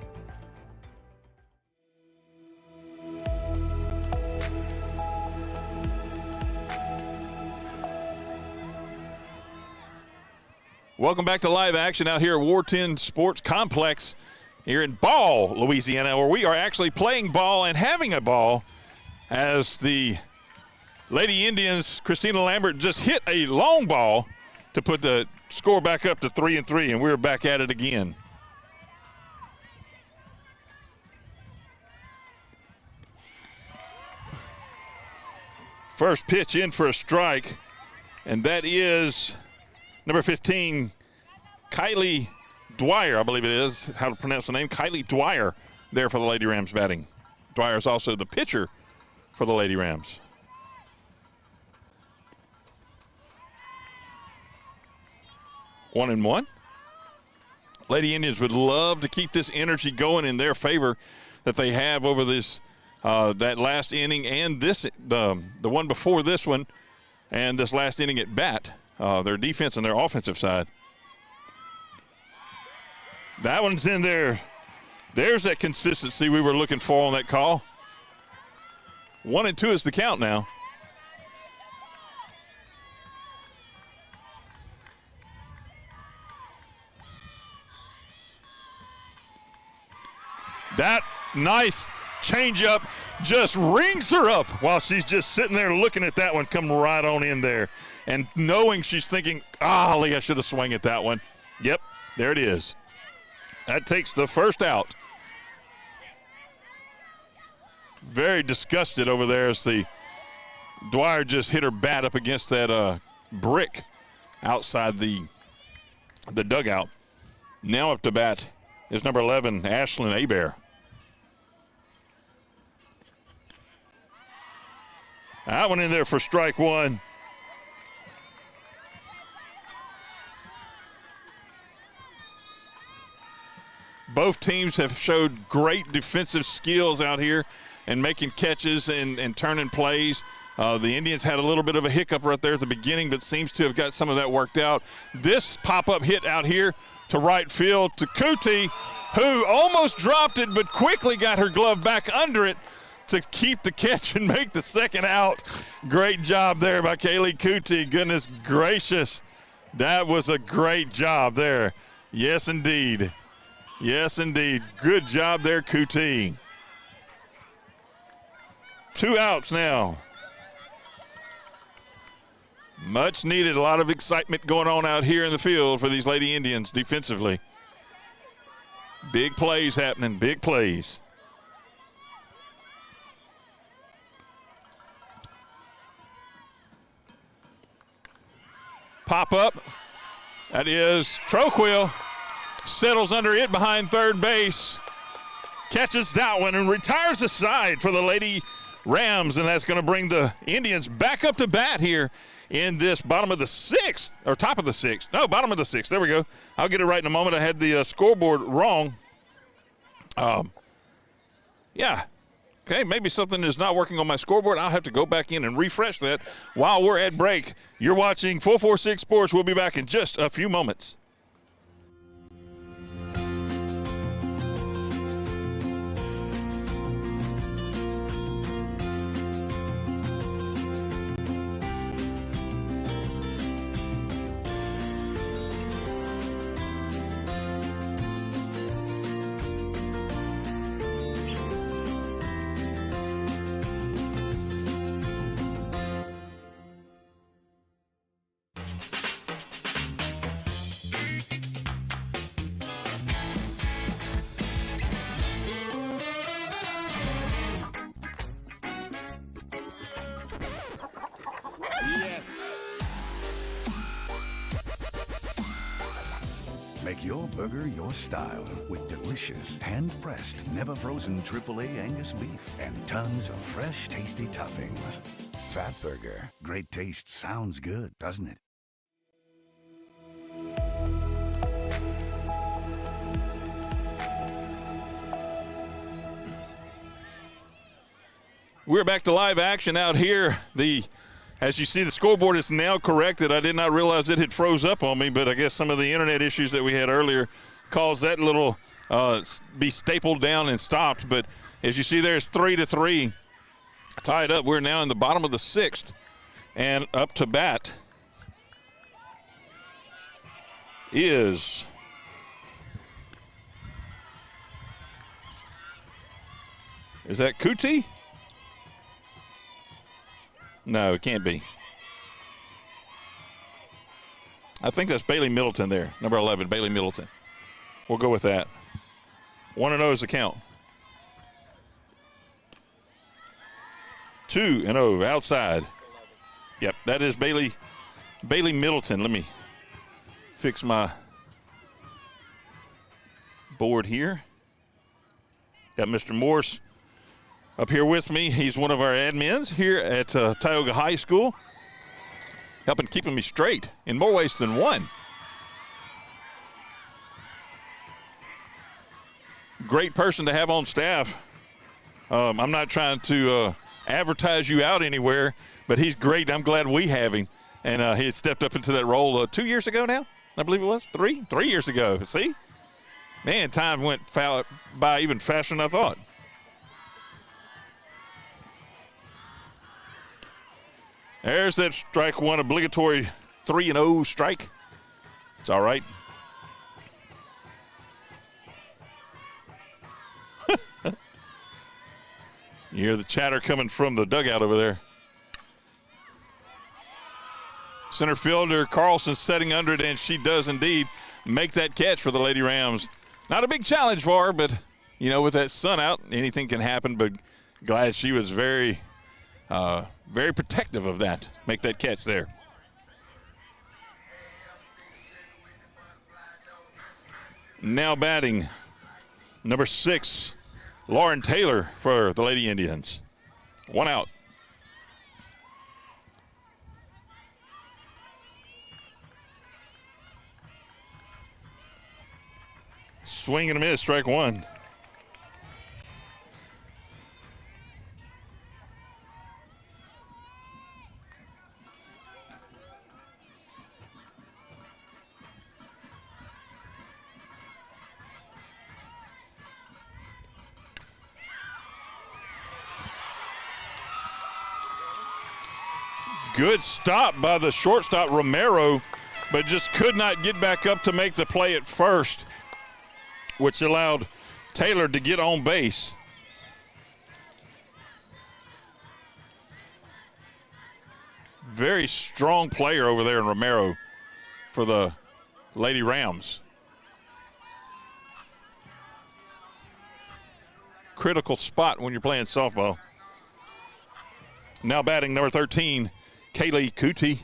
Welcome back to live action out here at War 10 Sports Complex here in Ball, Louisiana, where we are actually playing ball and having a ball as the Lady Indians, Christina Lambert, just hit a long ball to put the score back up to 3-3, and we're back at it again. First pitch in for a strike, and that is number 15, Kylie Dwyer, I believe it is, how to pronounce the name, Kylie Dwyer there for the Lady Rams batting. Dwyer is also the pitcher for the Lady Rams. One and one. Lady Indians would love to keep this energy going in their favor that they have over this that last inning and this the one before this one and this last inning at bat. Their defense and their offensive side. That one's in there. There's that consistency we were looking for on that call. 1-2 is the count now. That nice changeup just rings her up while she's just sitting there looking at that one come right on in there. And knowing she's thinking, golly, I should have swung at that one. Yep, there it is. That takes the first out. Very disgusted over there as the Dwyer just hit her bat up against that brick outside the dugout. Now up to bat is number 11, Ashlyn Hebert. That one in there for strike one. Both teams have showed great defensive skills out here and making catches and turning plays. The Indians had a little bit of a hiccup right there at the beginning, but seems to have got some of that worked out. This pop-up hit out here to right field to Kuti, who almost dropped it but quickly got her glove back under it to keep the catch and make the second out. Great job there by Kaylee Kuti. Goodness gracious. That was a great job there. Yes, indeed. Yes, indeed. Good job there, Kuti. 2 outs now. Much needed. A lot of excitement going on out here in the field for these Lady Indians defensively. Big plays happening, big plays. Pop up. That is Troquil. Settles under it behind third base. Catches that one and retires the side for the Lady Rams, and that's going to bring the Indians back up to bat here in this bottom of the sixth, or top of the sixth. No, bottom of the sixth. There we go. I'll get it right in a moment. I had the scoreboard wrong. Yeah, Okay, maybe something is not working on my scoreboard. I'll have to go back in and refresh that while we're at break. You're watching 446 Sports. We'll be back in just a few moments. Make your burger your style with delicious, hand-pressed, never-frozen AAA Angus beef and tons of fresh, tasty toppings. Fat Burger. Great taste sounds good, doesn't it? We're back to live action out here. As you see, the scoreboard is now corrected. I did not realize it had froze up on me, but I guess some of the internet issues that we had earlier caused that little be stapled down and stopped. But as you see, there's 3-3 tied up. We're now in the bottom of the 6th, and up to bat is that Kuti? No, it can't be. I think that's Bailey Middleton there, number 11, Bailey Middleton. We'll go with that. 1-0 is the count. 2-0 outside. Yep, that is Bailey Middleton. Let me fix my board here. Got Mr. Morse up here with me. He's one of our admins here at Tioga High School, helping keeping me straight in more ways than one. Great person to have on staff. I'm not trying to advertise you out anywhere, but he's great. I'm glad we have him. And he had stepped up into that role 2 years ago now, I believe it was. 3 years ago. See? Man, time went by even faster than I thought. There's that strike one, obligatory 3-0 strike. It's all right. You hear the chatter coming from the dugout over there. Center fielder Carlson setting under it, and she does indeed make that catch for the Lady Rams. Not a big challenge for her, but, you know, with that sun out, anything can happen, but glad she was very protective of that. Make that catch there. Now batting, number 6, Lauren Taylor for the Lady Indians. 1 out. Swing and a miss, strike one. Good stop by the shortstop, Romero, but just could not get back up to make the play at first, which allowed Taylor to get on base. Very strong player over there in Romero for the Lady Rams. Critical spot when you're playing softball. Now batting number 13, Kaylee Kuti.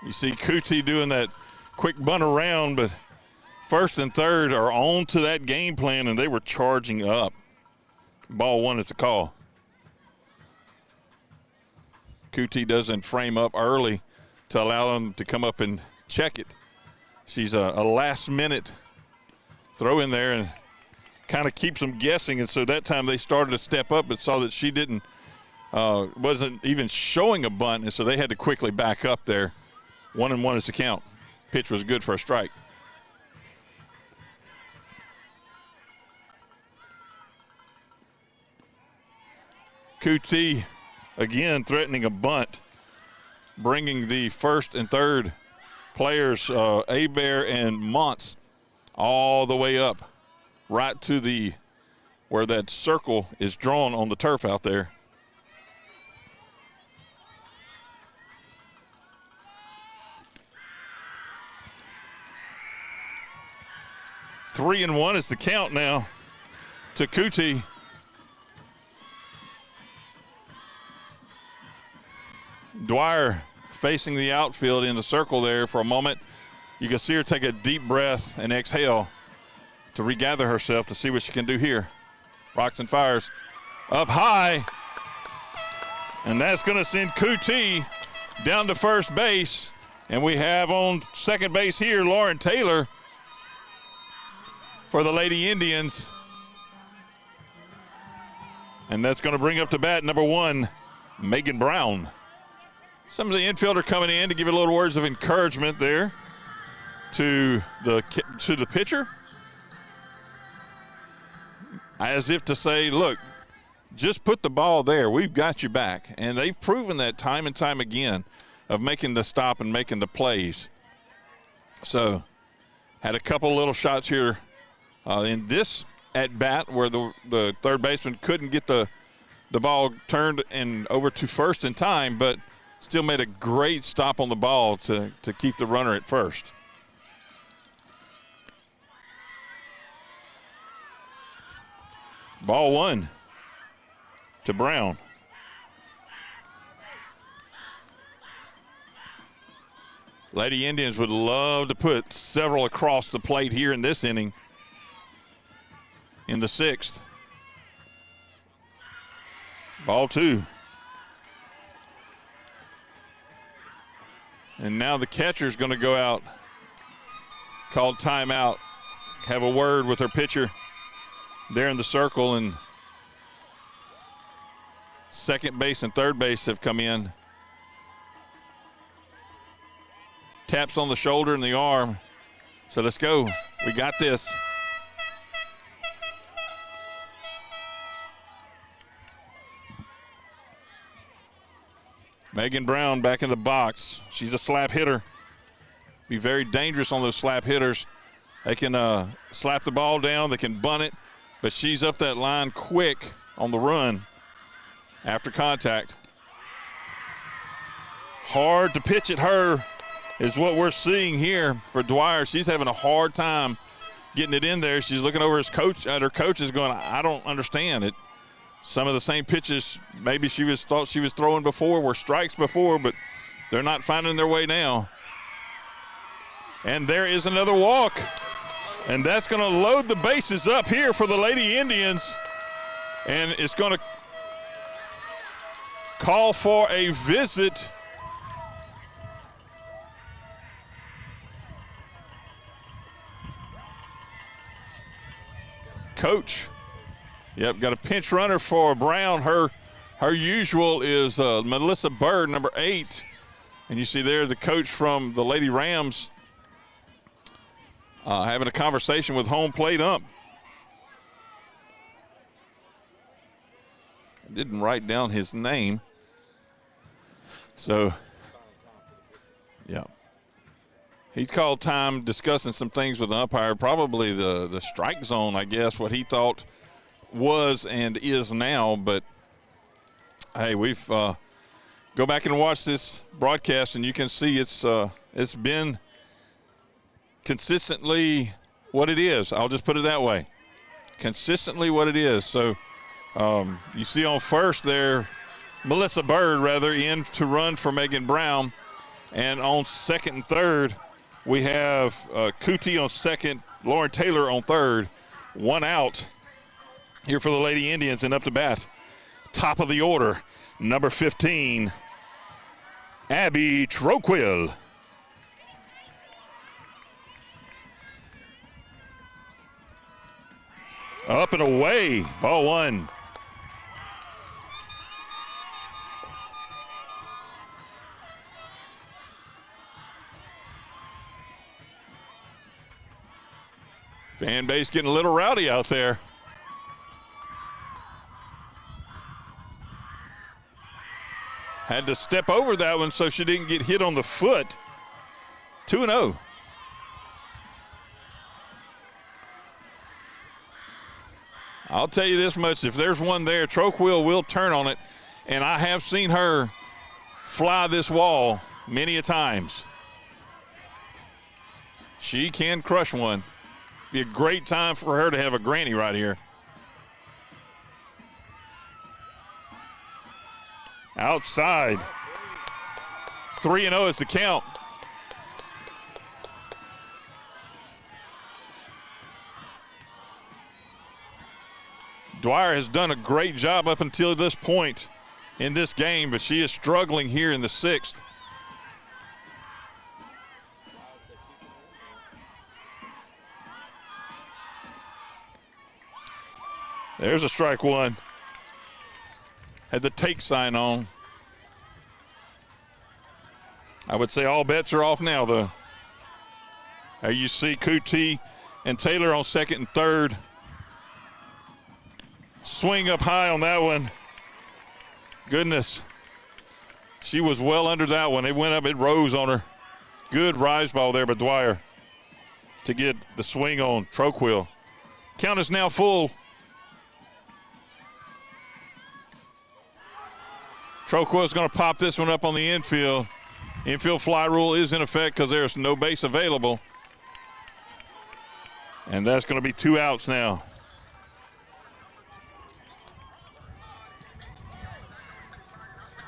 You see Kuti doing that quick bunt around, but first and third are on to that game plan, and they were charging up. Ball one is a call. Kuti doesn't frame up early to allow them to come up and check it. she's a last-minute throw in there and kind of keeps them guessing. And so that time they started to step up but saw that she wasn't even showing a bunt, and so they had to quickly back up there. 1-1 is the count. Pitch was good for a strike. Kuti again threatening a bunt, bringing the first and third players, Abear and Montz, all the way up right to where that circle is drawn on the turf out there. Three and 1 is the count now to Kuti. Dwyer facing the outfield in the circle there for a moment. You can see her take a deep breath and exhale to regather herself to see what she can do here. Rocks and fires up high, and that's going to send Kuti down to first base. And we have on second base here Lauren Taylor for the Lady Indians. And that's going to bring up to bat number 1, Megan Brown. Some of the infielder coming in to give a little words of encouragement there to the pitcher, as if to say, look, just put the ball there. We've got you back. And they've proven that time and time again of making the stop and making the plays. So had a couple little shots here in this at-bat where the third baseman couldn't get the ball turned and over to first in time, but still made a great stop on the ball to keep the runner at first. Ball 1 to Brown. Lady Indians would love to put several across the plate here in this inning in the 6th. Ball 2. And now the catcher's going to go out, call timeout, have a word with her pitcher there in the circle, and second base and third base have come in. Taps on the shoulder and the arm. So let's go. We got this. Megan Brown back in the box. She's a slap hitter. Be very dangerous on those slap hitters. They can slap the ball down. They can bunt it. But she's up that line quick on the run after contact. Hard to pitch at her is what we're seeing here for Dwyer. She's having a hard time getting it in there. She's looking over at her coaches going, I don't understand it. Some of the same pitches maybe thought she was throwing before were strikes before, but they're not finding their way now. And there is another walk. And that's going to load the bases up here for the Lady Indians. And it's going to call for a visit. Coach. Yep, got a pinch runner for Brown. Her usual is Melissa Bird, number 8. And you see there the coach from the Lady Rams having a conversation with home plate ump. I didn't write down his name. So, yeah. He called time discussing some things with the umpire, probably the strike zone, I guess, what he thought was and is now. But, hey, we've go back and watch this broadcast, and you can see it's been consistently what it is. I'll just put it that way. Consistently what it is. So you see on first there, Melissa Bird, rather, in to run for Megan Brown. And on second and third, we have Kuti on second, Lauren Taylor on third. One out here for the Lady Indians, and up to bat. Top of the order, number 15, Abby Troquill. Up and away. Ball one. Fan base getting a little rowdy out there. Had to step over that one so she didn't get hit on the foot. 2-0. I'll tell you this much, if there's one there, Troquil will turn on it, and I have seen her fly this wall many a times. She can crush one. Be a great time for her to have a granny right here. Outside. 3-0 is the count. Dwyer has done a great job up until this point in this game, but she is struggling here in the sixth. There's a strike one. Had the take sign on. I would say all bets are off now, though. There you see Kuti and Taylor on second and third. Swing up high on that one. Goodness. She was well under that one. It went up, it rose on her. Good rise ball there by Dwyer to get the swing on Troquil. Count is now full. Troquil is going to pop this one up on the infield. Infield fly rule is in effect because there's no base available. And that's going to be 2 outs now.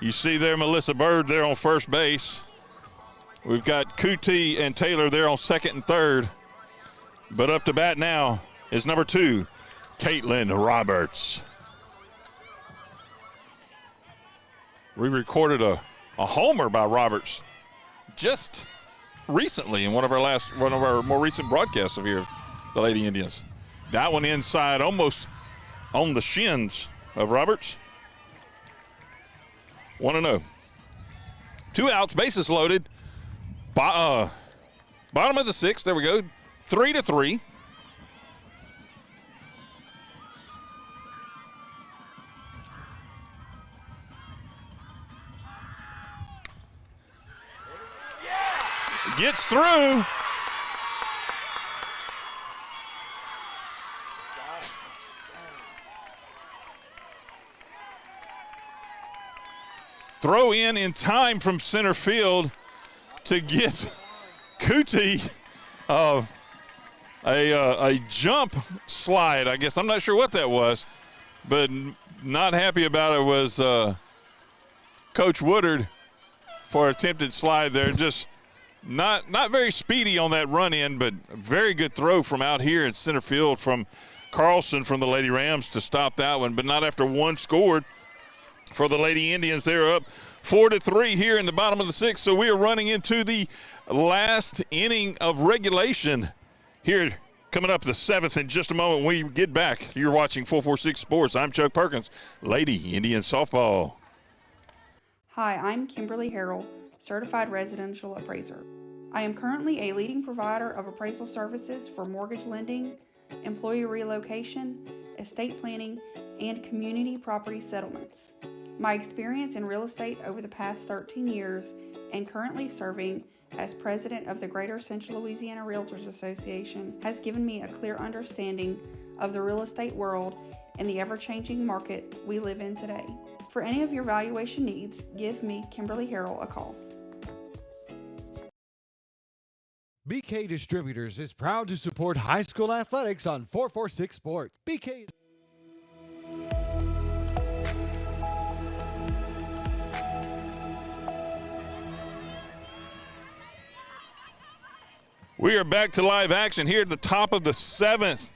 You see there Melissa Bird there on first base. We've got Kuti and Taylor there on second and third. But up to bat now is number 2, Caitlin Roberts. We recorded a homer by Roberts just recently in one of our more recent broadcasts of here, the Lady Indians. That one inside, almost on the shins of Roberts. 1-0. 2 outs, bases loaded. Bottom of the sixth. There we go. 3-3. Gets through. Throw in time from center field to get Kuti a jump slide, I guess. I'm not sure what that was, but not happy about it was Coach Woodard for attempted slide there. Just not very speedy on that run in, but a very good throw from out here in center field from Carlson from the Lady Rams to stop that one, but not after one scored. For the Lady Indians, they're up 4-3 here in the bottom of the sixth. So we are running into the last inning of regulation here, coming up the seventh in just a moment. When we get back, you're watching 446 Sports. I'm Chuck Perkins, Lady Indian Softball. Hi, I'm Kimberly Harrell, Certified Residential Appraiser. I am currently a leading provider of appraisal services for mortgage lending, employee relocation, estate planning, and community property settlements. My experience in real estate over the past 13 years and currently serving as president of the Greater Central Louisiana Realtors Association has given me a clear understanding of the real estate world and the ever-changing market we live in today. For any of your valuation needs, give me, Kimberly Harrell, a call. BK Distributors is proud to support high school athletics on 446 Sports. BK. We are back to live action here at the top of the seventh.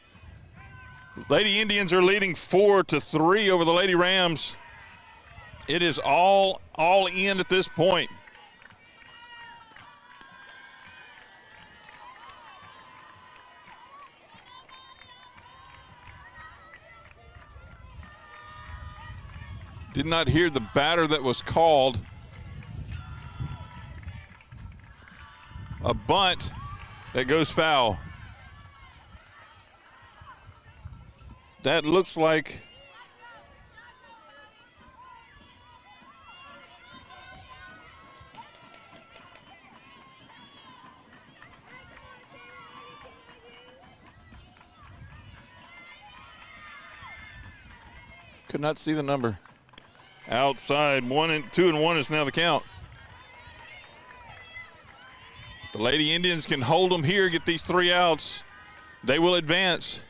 Lady Indians are leading 4-3 over the Lady Rams. It is all in at this point. Did not hear the batter that was called. A bunt that goes foul. That looks like could not see the number. Outside, 2-1 is now the count. The Lady Indians can hold them here, get these 3 outs. They will advance.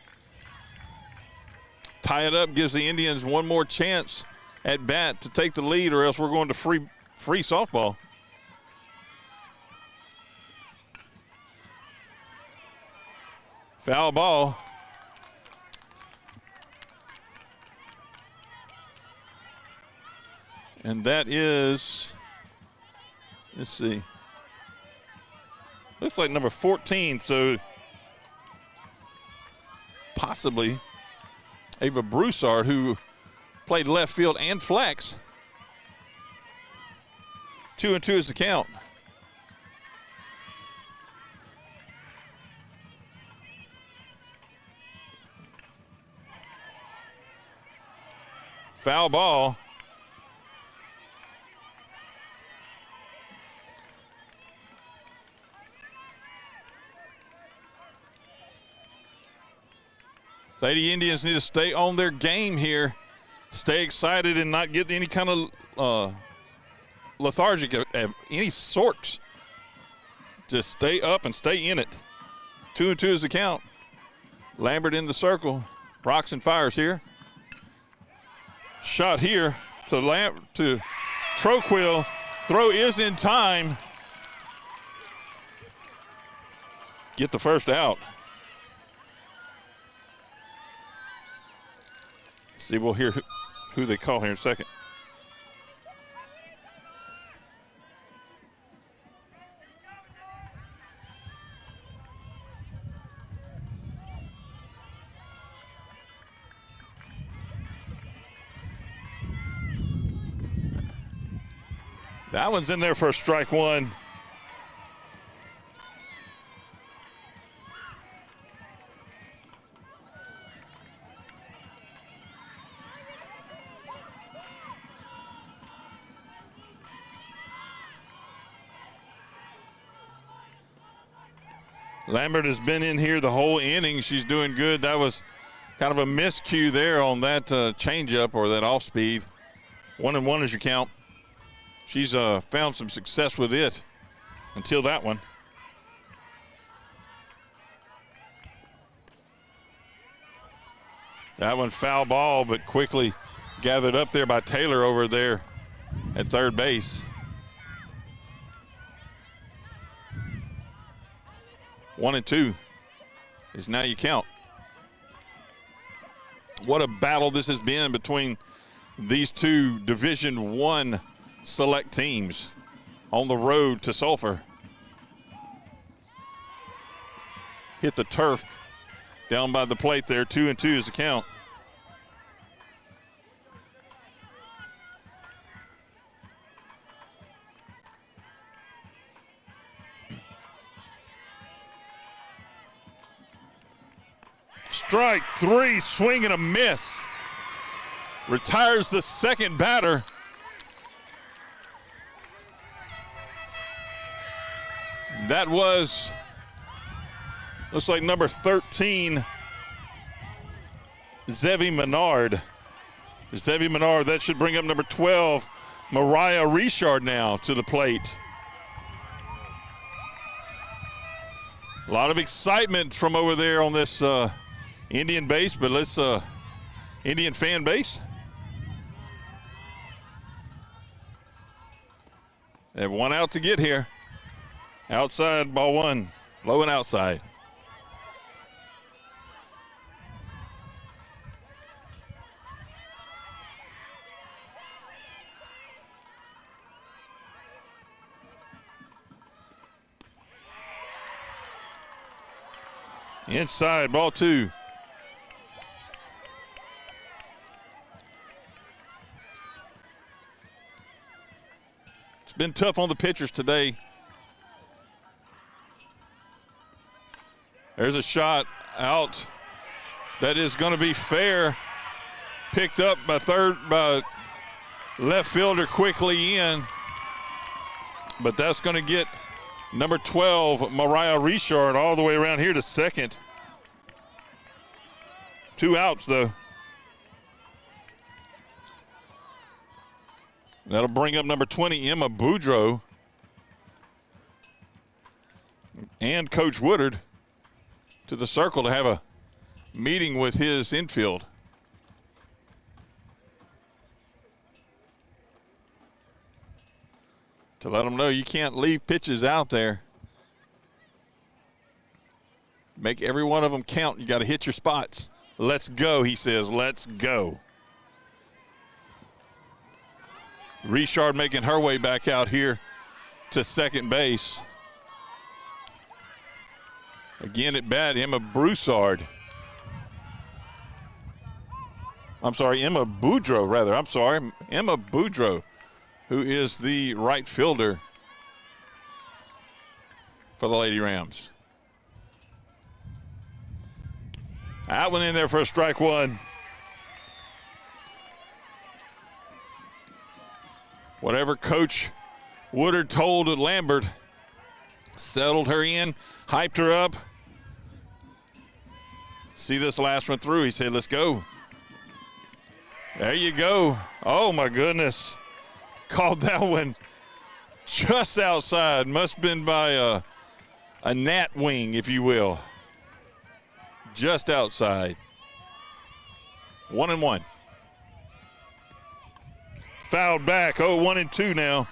Tie it up, gives the Indians one more chance at bat to take the lead, or else we're going to free softball. Foul ball. And that is, let's see, looks like number 14, so possibly Ava Broussard, who played left field and flex. 2-2 is the count. Foul ball. Lady Indians need to stay on their game here. Stay excited and not get any kind of lethargic of any sort. Just stay up and stay in it. 2-2 is the count. Lambert in the circle. Rocks and fires here. Shot here to Troquill. Throw is in time. Get the first out. See, we'll hear who they call here in a second. That one's in there for a strike one. Lambert has been in here the whole inning. She's doing good. That was kind of a miscue there on that changeup or that off speed. 1-1 is your count. She's found some success with it until that one. That one foul ball, but quickly gathered up there by Taylor over there at third base. 1-2 is now you count. What a battle this has been between these two Division I select teams on the road to Sulphur. Hit the turf down by the plate there. 2-2 is the count. Strike three, swing and a miss. Retires the second batter. That was, looks like number 13, Zevi Menard. Zevi Menard, that should bring up number 12, Mariah Richard now to the plate. A lot of excitement from over there on this Indian base, but let's Indian fan base. They have one out to get here. Outside, ball one, low and outside. Inside, ball two. been tough on the pitchers today. There's a shot out that is going to be fair. Picked up by left fielder quickly in. But that's going to get number 12, Mariah Richard, all the way around here to second. 2 outs, though. That'll bring up number 20, Emma Boudreau. And Coach Woodard to the circle to have a meeting with his infield. To let them know you can't leave pitches out there. Make every one of them count. You got to hit your spots. Let's go, he says. Let's go. Richard making her way back out here to second base. Again at bat, Emma Broussard. Emma Boudreau, rather. Emma Boudreau, who is the right fielder for the Lady Rams. That one in there for a strike one. Whatever Coach Woodard told Lambert, settled her in, hyped her up. See this last one through. He said, let's go. There you go. Oh, my goodness. Called that one just outside. Must have been by a gnat wing, if you will. Just outside. 1-1. Fouled back. 1-2 now.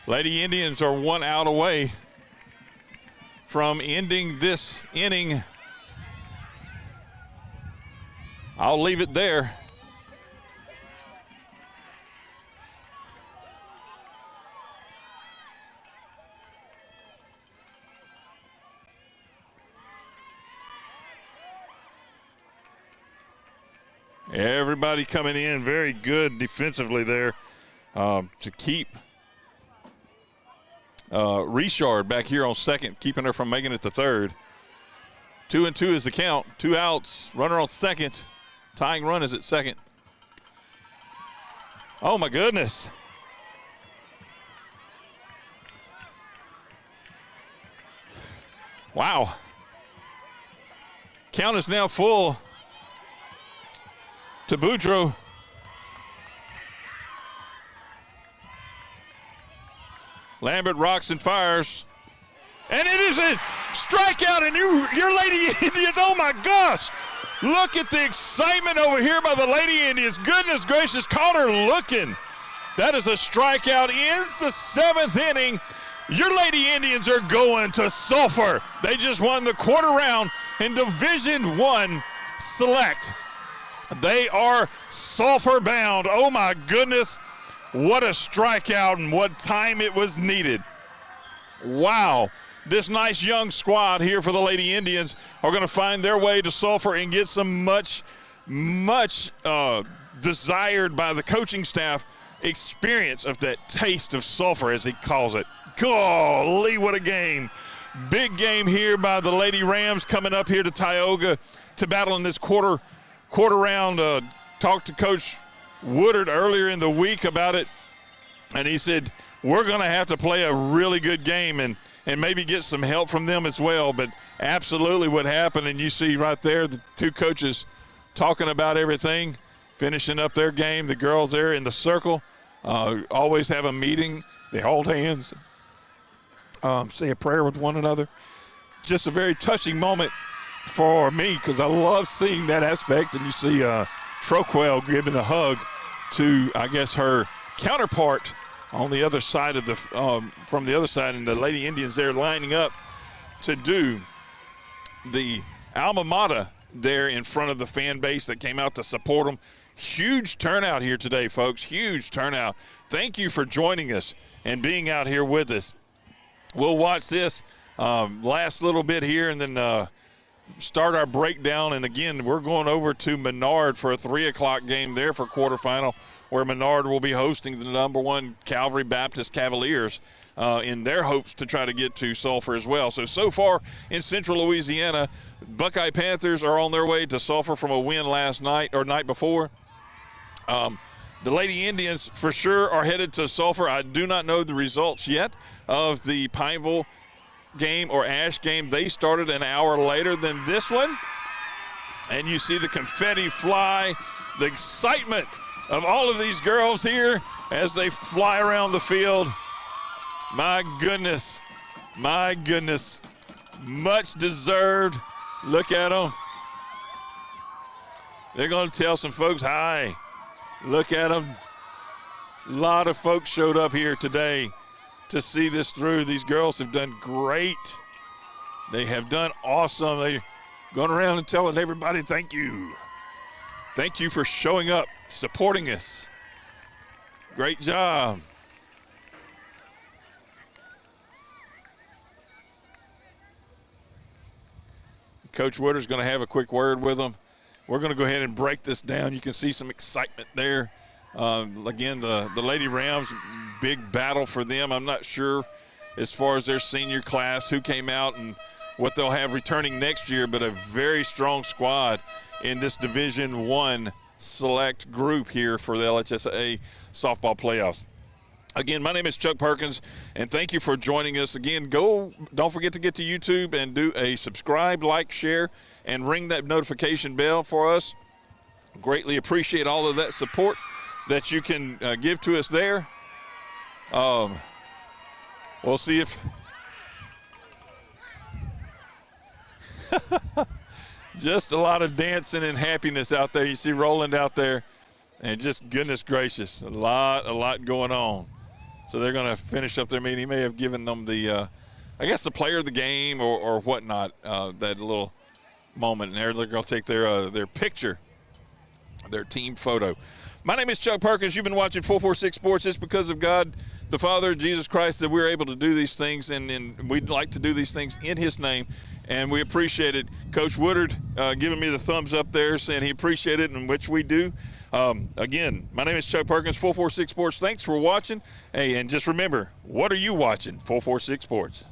Lady Indians are 1 out away from ending this inning. I'll leave it there. Everybody coming in very good defensively there to keep Richard back here on second, keeping her from making it to third. 2-2 is the count. 2 outs. Runner on second. Tying run is at second. Oh, my goodness. Wow. Count is now full to Boudreau. Lambert rocks and fires. And it is a strikeout, and your Lady Indians, oh my gosh. Look at the excitement over here by the Lady Indians. Goodness gracious, caught her looking. That is a strikeout. Ends the 7th inning. Your Lady Indians are going to Sulphur. They just won the quarter round in Division I Select. They are Sulphur bound. Oh my goodness. What a strikeout and what time it was needed. Wow. This nice young squad here for the Lady Indians are going to find their way to Sulphur and get some much desired by the coaching staff experience of that taste of Sulphur, as he calls it. Golly, what a game. Big game here by the Lady Rams coming up here to Tioga to battle in this quarter round. Talked to Coach Woodard earlier in the week about it, and he said, we're going to have to play a really good game and maybe get some help from them as well. But absolutely what happened, and you see right there the two coaches talking about everything, finishing up their game. The girls there in the circle always have a meeting. They hold hands, say a prayer with one another. Just a very touching moment for me because I love seeing that aspect. And you see Troquel giving a hug to, I guess, her counterpart on the other side of the from the other side, and the Lady Indians there lining up to do the alma mater there in front of the fan base that came out to support them. Huge turnout here today, folks. Huge turnout. Thank you for joining us and being out here with us. We'll watch this last little bit here, and then start our breakdown. And again, we're going over to Menard for a 3 o'clock game there for quarterfinal, where Menard will be hosting the #1 Calvary Baptist Cavaliers in their hopes to try to get to Sulphur as well. So far in Central Louisiana, Buckeye Panthers are on their way to Sulphur from a win last night or night before. The Lady Indians for sure are headed to Sulphur. I do not know the results yet of the Pineville game or Ash game. They started an hour later than this one. And you see the confetti fly, the excitement of all of these girls here as they fly around the field. My goodness, my goodness. Much deserved. Look at them. They're going to tell some folks hi. Look at them. A lot of folks showed up here today to see this through. These girls have done great. They have done awesome. They're going around and telling everybody thank you. Thank you for showing up, supporting us. Great job. Coach Woodard's going to have a quick word with them. We're going to go ahead and break this down. You can see some excitement there. Again, the Lady Rams, big battle for them. I'm not sure as far as their senior class, who came out and what they'll have returning next year, but a very strong squad in this Division I select group here for the LHSA softball playoffs. Again, my name is Chuck Perkins, and thank you for joining us. Again, don't forget to get to YouTube and do a subscribe, like, share, and ring that notification bell for us. Greatly appreciate all of that support that you can give to us there. We'll see if just a lot of dancing and happiness out there. You see Roland out there, and just goodness gracious, a lot going on. So they're going to finish up their meeting. He may have given them the, I guess, the player of the game or whatnot, that little moment. And they're going to take their picture, their team photo. My name is Chuck Perkins. You've been watching 446 Sports. It's because of God, the Father, Jesus Christ, that we're able to do these things, and we'd like to do these things in his name. And we appreciate it. Coach Woodard giving me the thumbs up there, saying he appreciated it, in which we do. Again, my name is Chuck Perkins, 446 Sports. Thanks for watching. Hey, and just remember, what are you watching? 446 Sports.